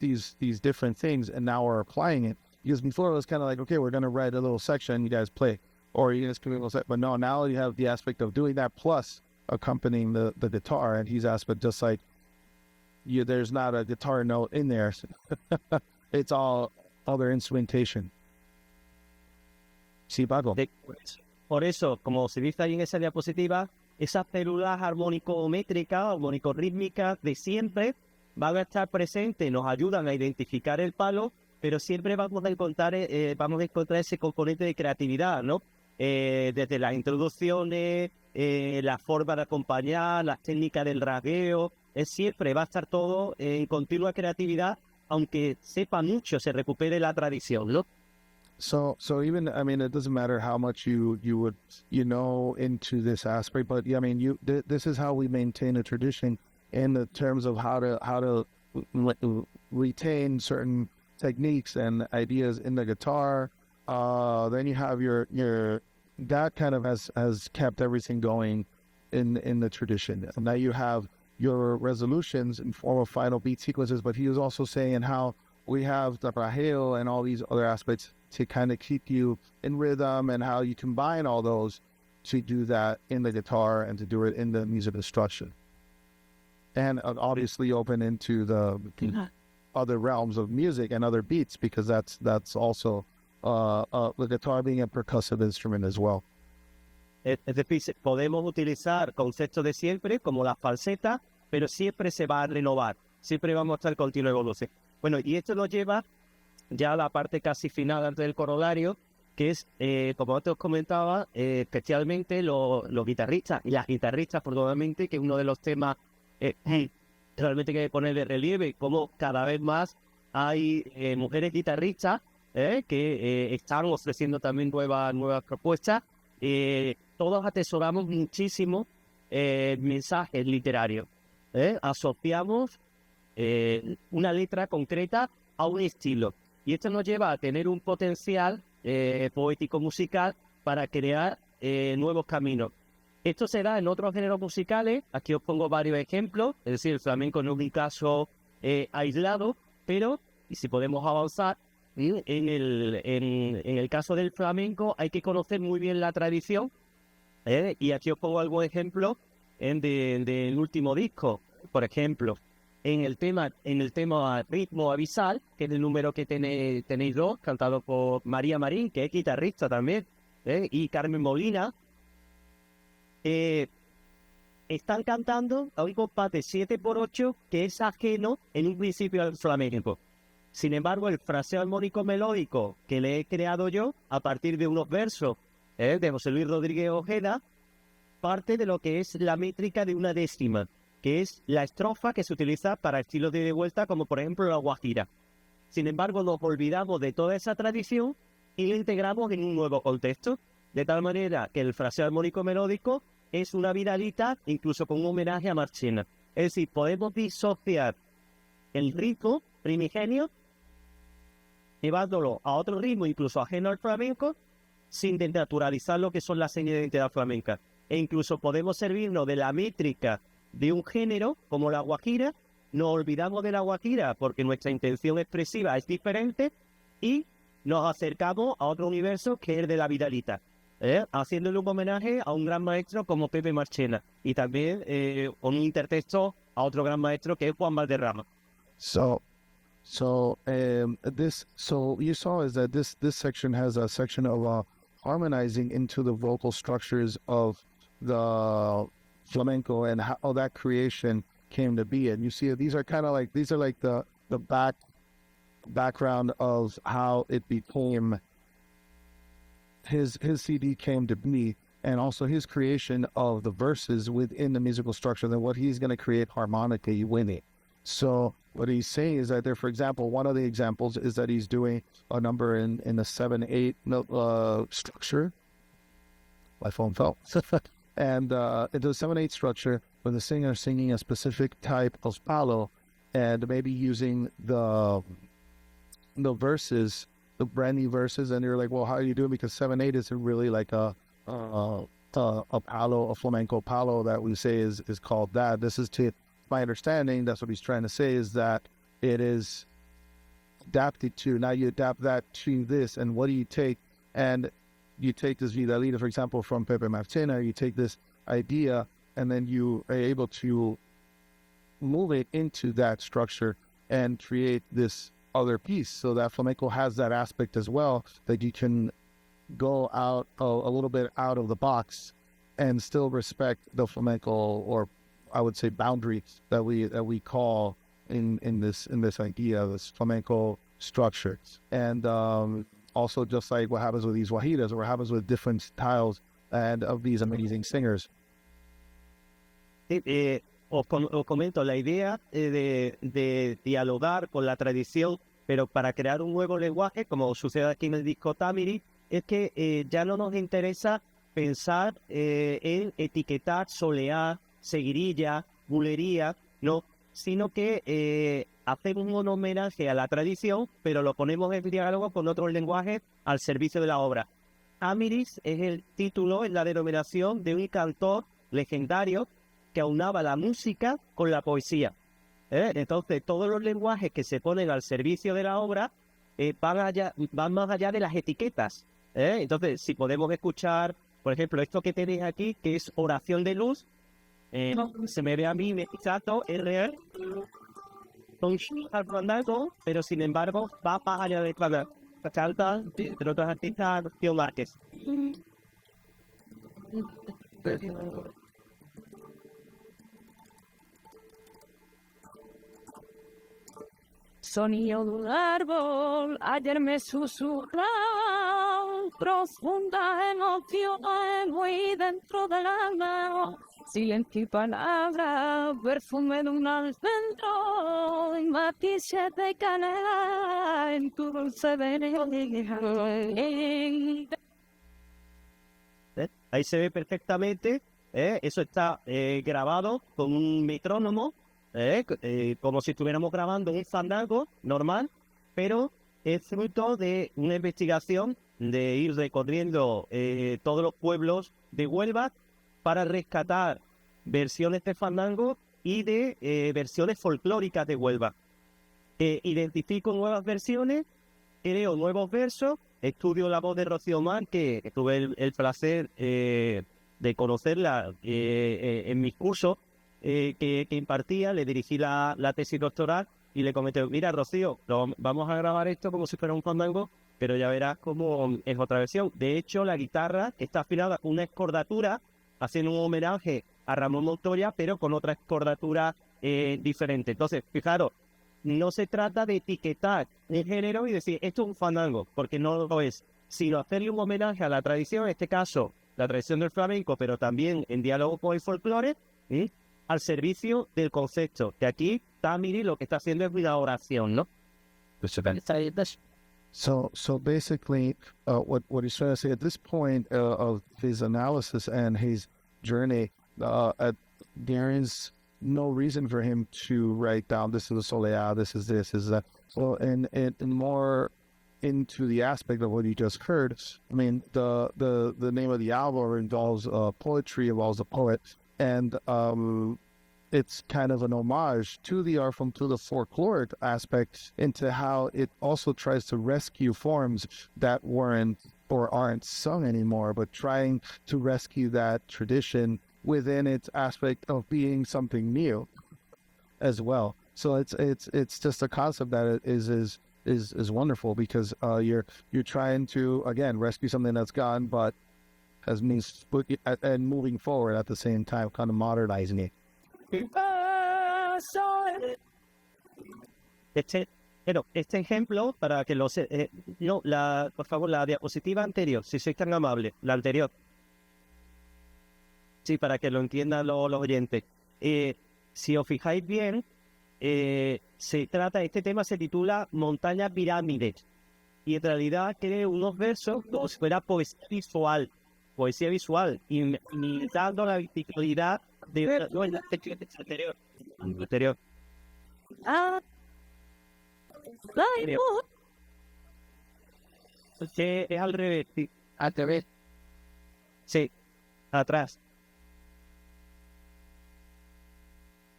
different things, and now we're applying it. Because before it was kind of like, okay, we're going to write a little section, you guys play, or you guys can do a little set. But no, now you have the aspect of doing that plus accompanying the guitar, and he's asked, but just like there's not a guitar note in there. It's all other instrumentation. Sí, Paco. Por eso, como se dice ahí en esa diapositiva, esas células armónico-métricas, armónico-rítmicas de siempre van a estar presentes, nos ayudan a identificar el palo, pero siempre vamos a encontrar ese componente de creatividad, ¿no? Desde las introducciones, la forma de acompañar, las técnicas del rasgueo, siempre va a estar todo en continua creatividad, aunque sepa mucho, se recupere la tradición, ¿no? So even, it doesn't matter how much you would, into this aspect, but this is how we maintain a tradition in the terms of how to retain certain techniques and ideas in the guitar. Then you have your that kind of has kept everything going in the tradition. And now you have your resolutions in form of final beat sequences, but he was also saying how we have the rajeo and all these other aspects to kind of keep you in rhythm, and how you combine all those to do that in the guitar and to do it in the music instruction. And obviously open into the other realms of music and other beats, because that's also the guitar being a percussive instrument as well. Es decir, podemos utilizar conceptos de siempre, como las falsetas, pero siempre se va a renovar, siempre vamos a estar en continua evolución. Bueno, y esto nos lleva ya a la parte casi final antes del corolario, que es, como antes os comentaba, especialmente los guitarristas y las guitarristas, probablemente, que es uno de los temas realmente que hay que poner de relieve, como cada vez más hay mujeres guitarristas que están ofreciendo también nuevas propuestas. Todos atesoramos muchísimo mensajes literarios. Asociamos una letra concreta a un estilo. Y esto nos lleva a tener un potencial poético-musical para crear nuevos caminos. Esto se da en otros géneros musicales. Aquí os pongo varios ejemplos. Es decir, el flamenco no es un caso aislado, pero, y si podemos avanzar, en el caso del flamenco hay que conocer muy bien la tradición. Y aquí os pongo algún ejemplo del último disco. Por ejemplo, en el tema Ritmo Abisal, que es el número que tenéis dos, cantado por María Marín, que es guitarrista también, y Carmen Molina, están cantando a un compás de 7/8 que es ajeno en un principio al flamenco. Sin embargo, el fraseo armónico melódico que le he creado yo a partir de unos versos de José Luis Rodríguez Ojeda parte de lo que es la métrica de una décima, que es la estrofa que se utiliza para estilos de vuelta, como por ejemplo la guajira. Sin embargo, nos olvidamos de toda esa tradición y la integramos en un nuevo contexto, de tal manera que el fraseo armónico melódico es una viralita, incluso con un homenaje a Marchena. Es decir, podemos disociar el ritmo primigenio, llevándolo a otro ritmo, incluso ajeno al flamenco, sin desnaturalizar lo que son las señas de identidad flamenca. E incluso podemos servirnos de la métrica de un género como la guajira, nos olvidamos de la guajira porque nuestra intención expresiva es diferente y nos acercamos a otro universo que es el de la Vidalita, haciéndole un homenaje a un gran maestro como Pepe Marchena y también con un intertexto a otro gran maestro que es Juan Valderrama. So you saw is that this section has a section of harmonizing into the vocal structures of the flamenco and how that creation came to be. And you see these are like the background of how it became. His CD came to be, and also his creation of the verses within the musical structure, then what he's going to create harmonically with it. So what he's saying is that there, for example, one of the examples is that he's doing a number in the 7/8 structure. My phone fell. And into the 7/8 structure, where the singer is singing a specific type of palo, and maybe using the verses, the brand new verses, and you're like, well, how are you doing? Because 7/8 isn't really like a palo, a flamenco palo that we say is called that. This is, to my understanding, that's what he's trying to say, is that it is adapted to. Now you adapt that to this, and what do you take? And you take this Vidalita, for example, from Pepe Marchena, you take this idea, and then you are able to move it into that structure and create this other piece. So that flamenco has that aspect as well, that you can go out a little bit out of the box and still respect the flamenco, or I would say boundary that we call in this idea, this flamenco structure. And also, just like what happens with these guajiras, or what happens with different styles and of these amazing singers. Os comento la idea de dialogar con la tradición, pero para crear un nuevo lenguaje, como sucede aquí en el disco Tamiri, es que ya no nos interesa pensar en etiquetar, soleá, seguirilla, bulería, no, sino que hacemos un homenaje a la tradición, pero lo ponemos en diálogo con otros lenguajes al servicio de la obra. Amiris es el título, es la denominación de un cantor legendario que aunaba la música con la poesía. Entonces, todos los lenguajes que se ponen al servicio de la obra van más allá de las etiquetas. Entonces, si podemos escuchar, por ejemplo, esto que tenéis aquí, que es oración de luz, se me ve a mí mezclado, es real, con al fandango, pero sin embargo va más allá de la canta de otros artistas, Tío Márquez. Sonido de un árbol, ayer me susurró profunda emoción muy dentro del alma. Silencio y palabra, perfume de un almendro, y matices de canela en tu dulce veneno. Ahí se ve perfectamente, eso está grabado con un metrónomo, como si estuviéramos grabando un fandango normal, pero es fruto de una investigación de ir recorriendo todos los pueblos de Huelva para rescatar versiones de fandango y de versiones folclóricas de Huelva. Identifico nuevas versiones, creo nuevos versos, estudio la voz de Rocío Mar, que tuve el placer de conocerla en mis cursos que impartía. Le dirigí la tesis doctoral y le comenté, mira Rocío, vamos a grabar esto como si fuera un fandango, pero ya verás cómo es otra versión. De hecho, la guitarra está afinada con una escordatura, haciendo un homenaje a Ramón Montoya, pero con otra escordatura diferente. Entonces, fijaros, no se trata de etiquetar el género y decir, esto es un fandango, porque no lo es, sino hacerle un homenaje a la tradición, en este caso, la tradición del flamenco, pero también en diálogo con el folclore, al servicio del concepto. Que aquí, Tamiri lo que está haciendo es una oración, ¿no? So basically, what he's trying to say at this point of his analysis and his journey, there's no reason for him to write down this is a soleá, this is that. So and more into the aspect of what you just heard. I mean, the name of the album involves poetry, involves a poet, and it's kind of an homage to the art form, to the folkloric aspect, into how it also tries to rescue forms that weren't or aren't sung anymore, but trying to rescue that tradition within its aspect of being something new as well. So it's just a concept that is wonderful, because you're trying to, again, rescue something that's gone, but as means and moving forward at the same time, kind of modernizing it. Este ejemplo, para que lo se... no, por favor, la diapositiva anterior, si sois tan amable, la anterior. Sí, para que lo entiendan los oyentes. Si os fijáis bien, este tema se titula Montaña Pirámides, y en realidad tiene unos versos como si fuera poesía visual, imitando la verticalidad de la anterior. Ah, like Es al revés, sí. Al revés. Sí, atrás.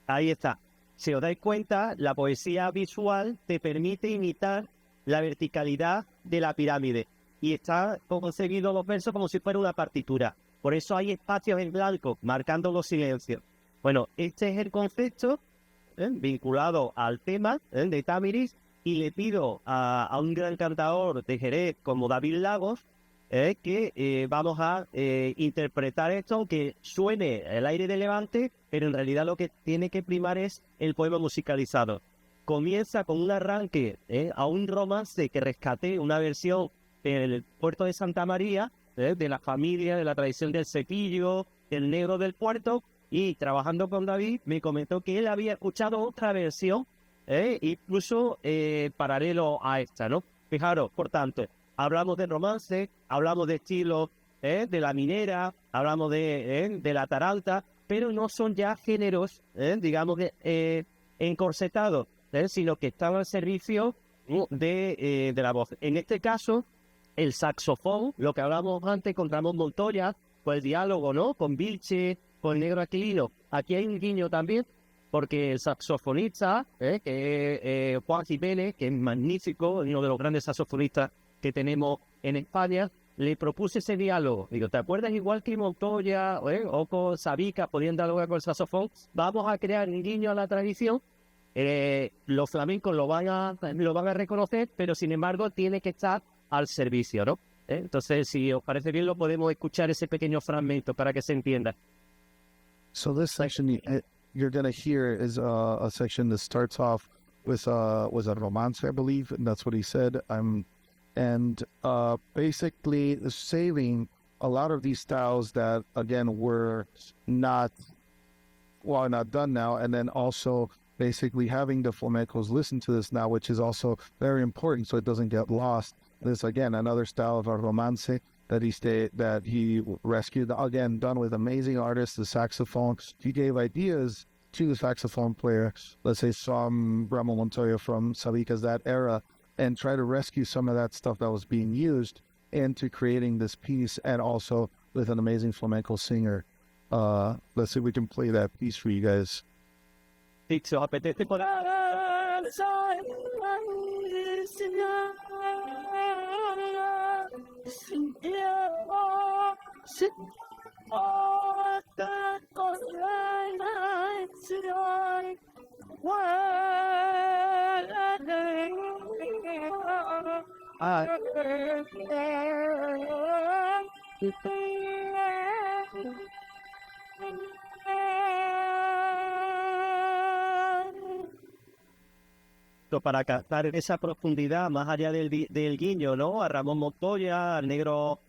Ahí está. Si os dais cuenta, la poesía visual te permite imitar la verticalidad de la pirámide. Y está concebido los versos como si fuera una partitura. Por eso hay espacios en blanco, marcando los silencios. Bueno, este es el concepto vinculado al tema de Tamiris, y le pido a un gran cantador de Jerez como David Lagos que vamos a interpretar esto, aunque suene el aire de Levante, pero en realidad lo que tiene que primar es el poema musicalizado. Comienza con un arranque a un romance que rescaté, una versión del puerto de Santa María, de la familia, de la tradición del cepillo, el negro del puerto, y trabajando con David me comentó que él había escuchado otra versión, incluso paralelo a esta, ¿no? Fijaros, por tanto, hablamos de romance, hablamos de estilo de la minera, hablamos de la taralta, pero no son ya géneros, digamos, encorsetados, sino que están al servicio de la voz. En este caso, el saxofón, lo que hablamos antes con Ramón Montoya, pues el diálogo, ¿no? Con Vilche, con el negro Aquilino. Aquí hay un guiño también, porque el saxofonista, que es Juan Jiménez, que es magnífico, uno de los grandes saxofonistas que tenemos en España, le propuse ese diálogo. Digo, ¿te acuerdas igual que Montoya o con Sabica podían dialogar con el saxofón? Vamos a crear un guiño a la tradición. Los flamencos lo van a reconocer, pero sin embargo tiene que estar al servicio, ¿no? Entonces, si os parece bien, lo podemos escuchar ese pequeño fragmento para que se entienda. So this section you're going to hear is a section that starts off with was a romance, I believe, and that's what he said. Basically saving a lot of these styles that, again, were not done now, and then also basically having the flamencos listen to this now, which is also very important so it doesn't get lost. This, again, another style of a romance that he rescued, again, done with amazing artists, the saxophone. He gave ideas to the saxophone player, let's say some Ramon Montoya from Sabica's that era, and try to rescue some of that stuff that was being used into creating this piece, and also with an amazing flamenco singer. Let's see if we can play that piece for you guys. Sí, si os apetece por... para captar esa profundidad más allá del guiño, ¿no? A Ramón Montoya, al negro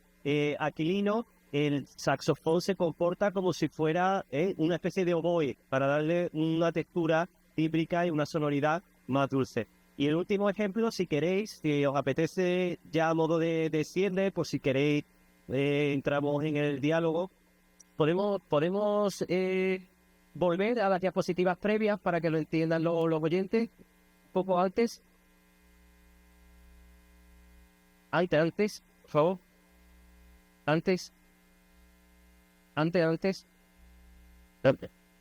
Aquilino, el saxofón se comporta como si fuera una especie de oboe, para darle una textura típica y una sonoridad más dulce. Y el último ejemplo, si queréis, si os apetece ya a modo de cierre, pues si queréis entramos en el diálogo, podemos volver a las diapositivas previas para que lo entiendan los oyentes. Poco antes, por favor, antes,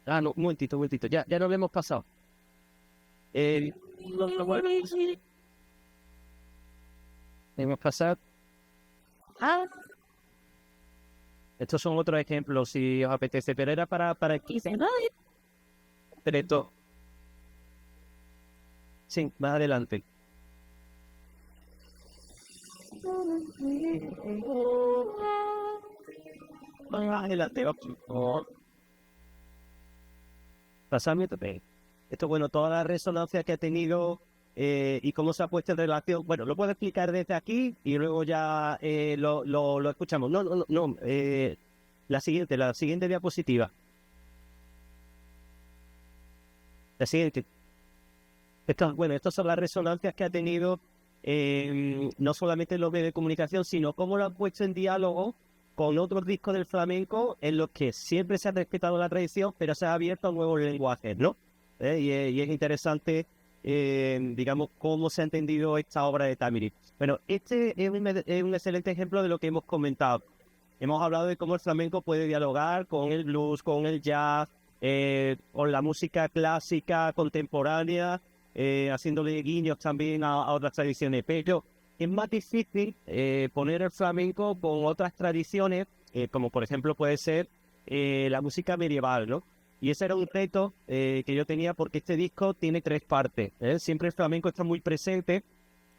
Ah, no, un momentito. Ya nos hemos pasado. Hemos pasado. Estos son otros ejemplos, si os apetece, pero era para el 15. Pero esto. Sí, más adelante. Más adelante. Pasame también. Esto, bueno, toda la resonancia que ha tenido y cómo se ha puesto en relación. Bueno, lo puedo explicar desde aquí y luego ya lo escuchamos. No. La siguiente diapositiva. La siguiente. Estas son las resonancias que ha tenido no solamente los medios de comunicación, sino cómo lo han puesto en diálogo con otros discos del flamenco en los que siempre se ha respetado la tradición, pero se ha abierto a nuevos lenguajes, ¿no? Y es interesante, digamos, cómo se ha entendido esta obra de Tamiri. Bueno, este es un excelente ejemplo de lo que hemos comentado. Hemos hablado de cómo el flamenco puede dialogar con el blues, con el jazz, con la música clásica contemporánea, haciéndole guiños también a otras tradiciones, pero es más difícil poner el flamenco con otras tradiciones, como por ejemplo puede ser la música medieval, ¿no? Y ese era un reto que yo tenía porque este disco tiene 3 partes. Siempre el flamenco está muy presente.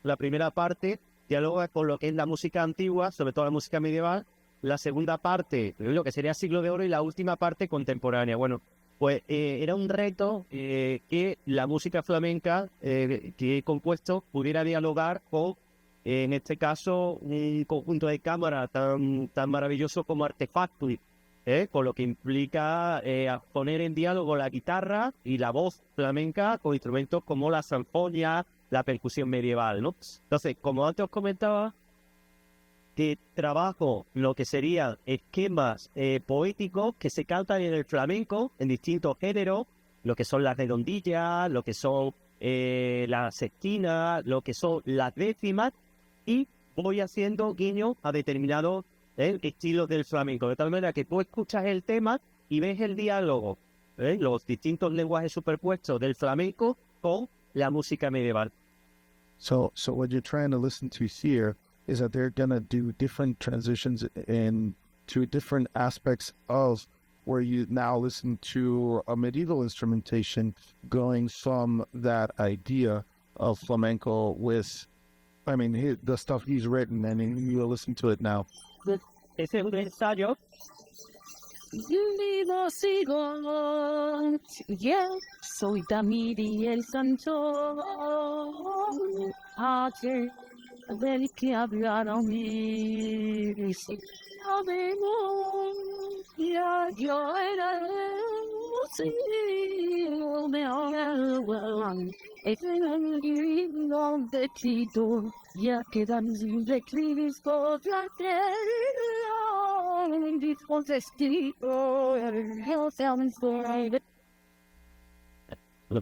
La primera parte dialoga con lo que es la música antigua, sobre todo la música medieval. La segunda parte, lo que sería siglo de oro, y la última parte contemporánea. Bueno, pues era un reto que la música flamenca que he compuesto pudiera dialogar con, en este caso, un conjunto de cámaras tan maravilloso como Artefactory, con lo que implica poner en diálogo la guitarra y la voz flamenca con instrumentos como la sanfonia, la percusión medieval, ¿no? Entonces, como antes os comentaba, que trabajo lo que serían esquemas poéticos que se cantan en el flamenco en distintos géneros, lo que son las redondillas, lo que son las sextinas, lo que son las décimas, y voy haciendo guiños a determinados estilos del flamenco, de tal manera que tú escuchas el tema y ves el diálogo, los distintos lenguajes superpuestos del flamenco con la música medieval. So what you're trying to listen to here is that they're going to do different transitions into different aspects of where you now listen to a medieval instrumentation going from that idea of flamenco with, I mean, the stuff he's written, and you listen to it now. Ese es un ensayo. Vivo sigo, soy Tamiri el Sancho, Padre del que hablaron mis sabemos, ya yo era me ahogan, es el libro de Tito, ya quedan sin declives por la tierra.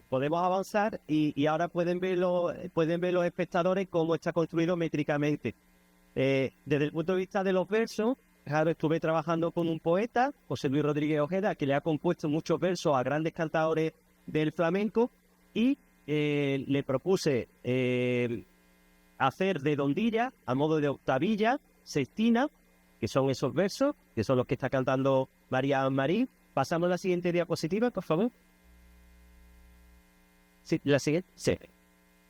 Podemos avanzar y ahora pueden ver los espectadores cómo está construido métricamente. Desde el punto de vista de los versos, claro, estuve trabajando con un poeta, José Luis Rodríguez Ojeda, que le ha compuesto muchos versos a grandes cantadores del flamenco, y le propuse hacer redondilla a modo de octavilla, sextina, que son esos versos, que son los que está cantando María Marín. Pasamos a la siguiente diapositiva, por favor. Sí, la siguiente. Sí.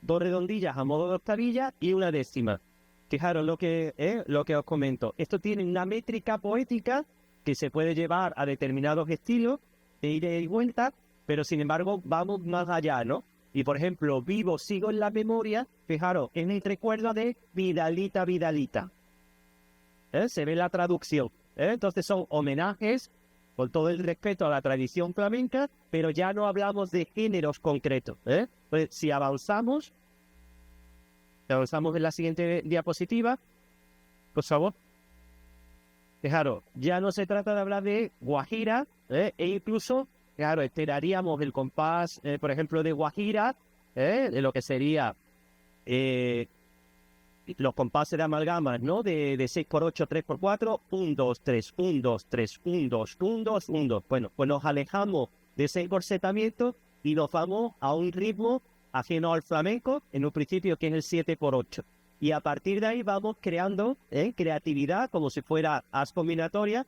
2 redondillas a modo de octavilla y una décima. Fijaros lo que os comento. Esto tiene una métrica poética que se puede llevar a determinados estilos de ida y vuelta, pero sin embargo vamos más allá, ¿no? Y por ejemplo, vivo, sigo en la memoria, fijaros, en el recuerdo de Vidalita, Vidalita. Se ve la traducción. Entonces son homenajes con todo el respeto a la tradición flamenca, pero ya no hablamos de géneros concretos. Pues si avanzamos en la siguiente diapositiva, por favor. Fijaros, ya no se trata de hablar de guajira, e incluso, claro, esperaríamos el compás, por ejemplo, de guajira, de lo que sería los compases de amalgamas, ¿no? De 6x8, 3x4, 1, 2, 3, 1, 2, 3, 1, 2, 1, 2, 1, 2. Bueno, pues nos alejamos de ese encorsetamiento y nos vamos a un ritmo ajeno al flamenco, en un principio que es el 7/8. Y a partir de ahí vamos creando creatividad como si fuera as combinatoria.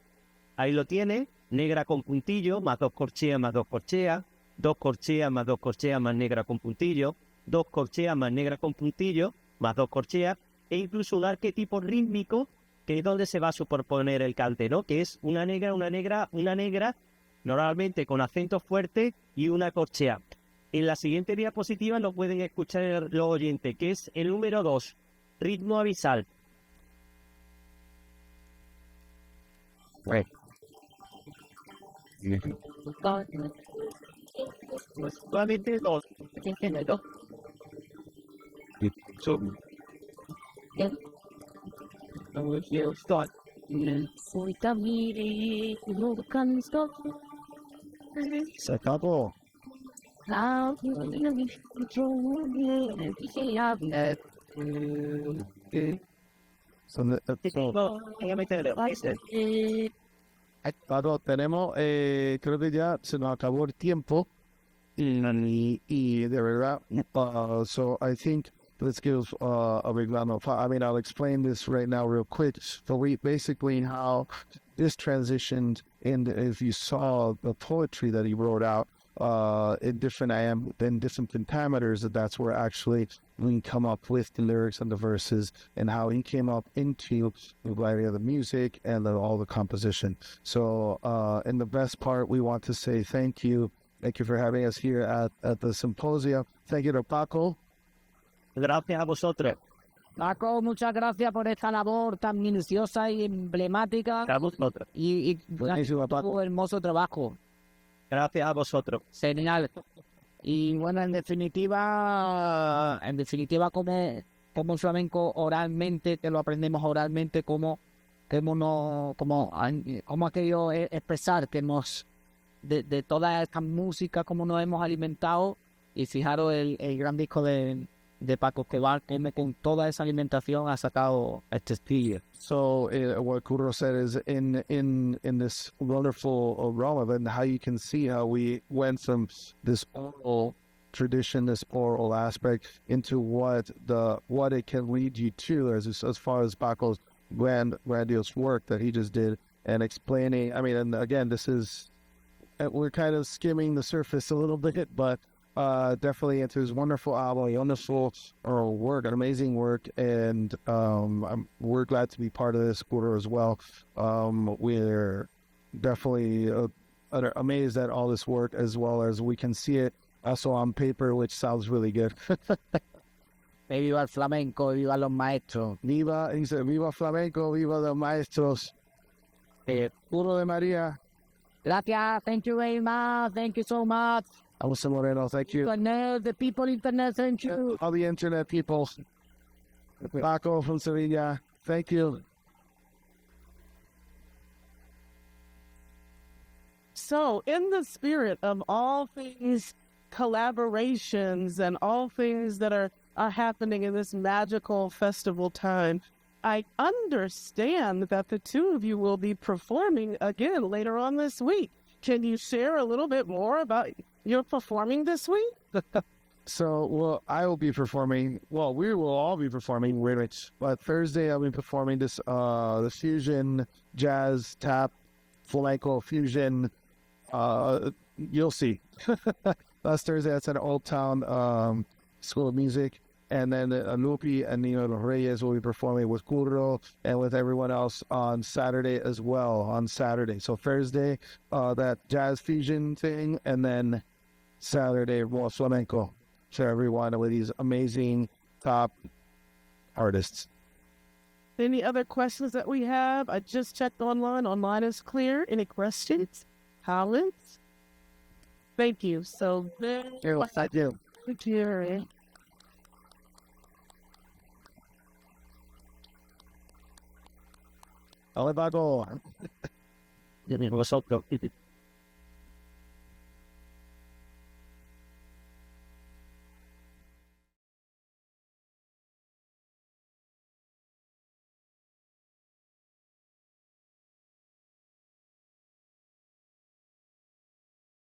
Ahí lo tiene, negra con puntillo, más 2 corcheas más 2 corcheas, 2 corcheas más 2 corcheas más negra con puntillo, 2 corcheas más negra con puntillo, más 2 corcheas, e incluso un arquetipo rítmico que es donde se va a superponer el cante, ¿no? Que es una negra, normalmente con acento fuerte y una corchea. En la siguiente diapositiva lo pueden escuchar los oyentes, que es el número 2, ritmo abisal. Solamente 2. Se acabó. Claro, tenemos, creo que ya se nos acabó el tiempo y de verdad, so I think let's give a big round of applause. I mean, I'll explain this right now real quick. So we basically how this transitioned, and if you saw the poetry that he wrote out in different different pentameters, that's where actually we come up with the lyrics and the verses and how he came up into the writing of the music and all the composition. So in the best part, we want to say thank you. Thank you for having us here at the symposium. Thank you to Paco. Gracias a vosotros. Paco, muchas gracias por esta labor tan minuciosa y emblemática A vosotros. y Buenísimo, Paco. tu hermoso trabajo. Gracias a vosotros. Genial. Y bueno, en definitiva, como el flamenco oralmente, que lo aprendemos oralmente, cómo ha querido expresar que de toda esta música, cómo nos hemos alimentado. Y fijaros el gran disco de Paco Escobar, como con toda esa alimentación ha sacado este estilo. So what Kuro said is in this wonderful aroma, and how you can see how we went from this oral tradition, this oral aspect, into what it can lead you to as far as Paco's grandiose work that he just did and explaining. I mean, and again, this is we're kind of skimming the surface a little bit, but definitely into his wonderful album, wonderful work, an amazing work, and we're glad to be part of this quarter as well. We're definitely amazed at all this work, as well as we can see it also on paper, which sounds really good. Viva el flamenco, viva los maestros. Viva, he said, viva flamenco, viva los maestros. Puro de María. Gracias, thank you very much, thank you so much. Alonso Moreno, thank you. Internet, the people internet, thank you. All the internet people. Paco from Sevilla, thank you. So, in the spirit of all things collaborations and all things that are happening in this magical festival time, I understand that the two of you will be performing again later on this week. Can you share a little bit more about your performing this week? So, well, I will be performing. Well, we will all be performing, Rich. But Thursday, I'll be performing this the fusion jazz tap flamenco fusion. You'll see. Last Thursday, that's at Old Town School of Music. And then Lupi and Nino Reyes will be performing with Curro and with everyone else on Saturday as well, on Saturday. So Thursday, that jazz fusion thing, and then Saturday, raw flamenco. So everyone with these amazing top artists. Any other questions that we have? I just checked online. Online is clear. Any questions? Comments? Thank you. So very Yes, I do. much, Jerry. Hola, Paco. Vosotros.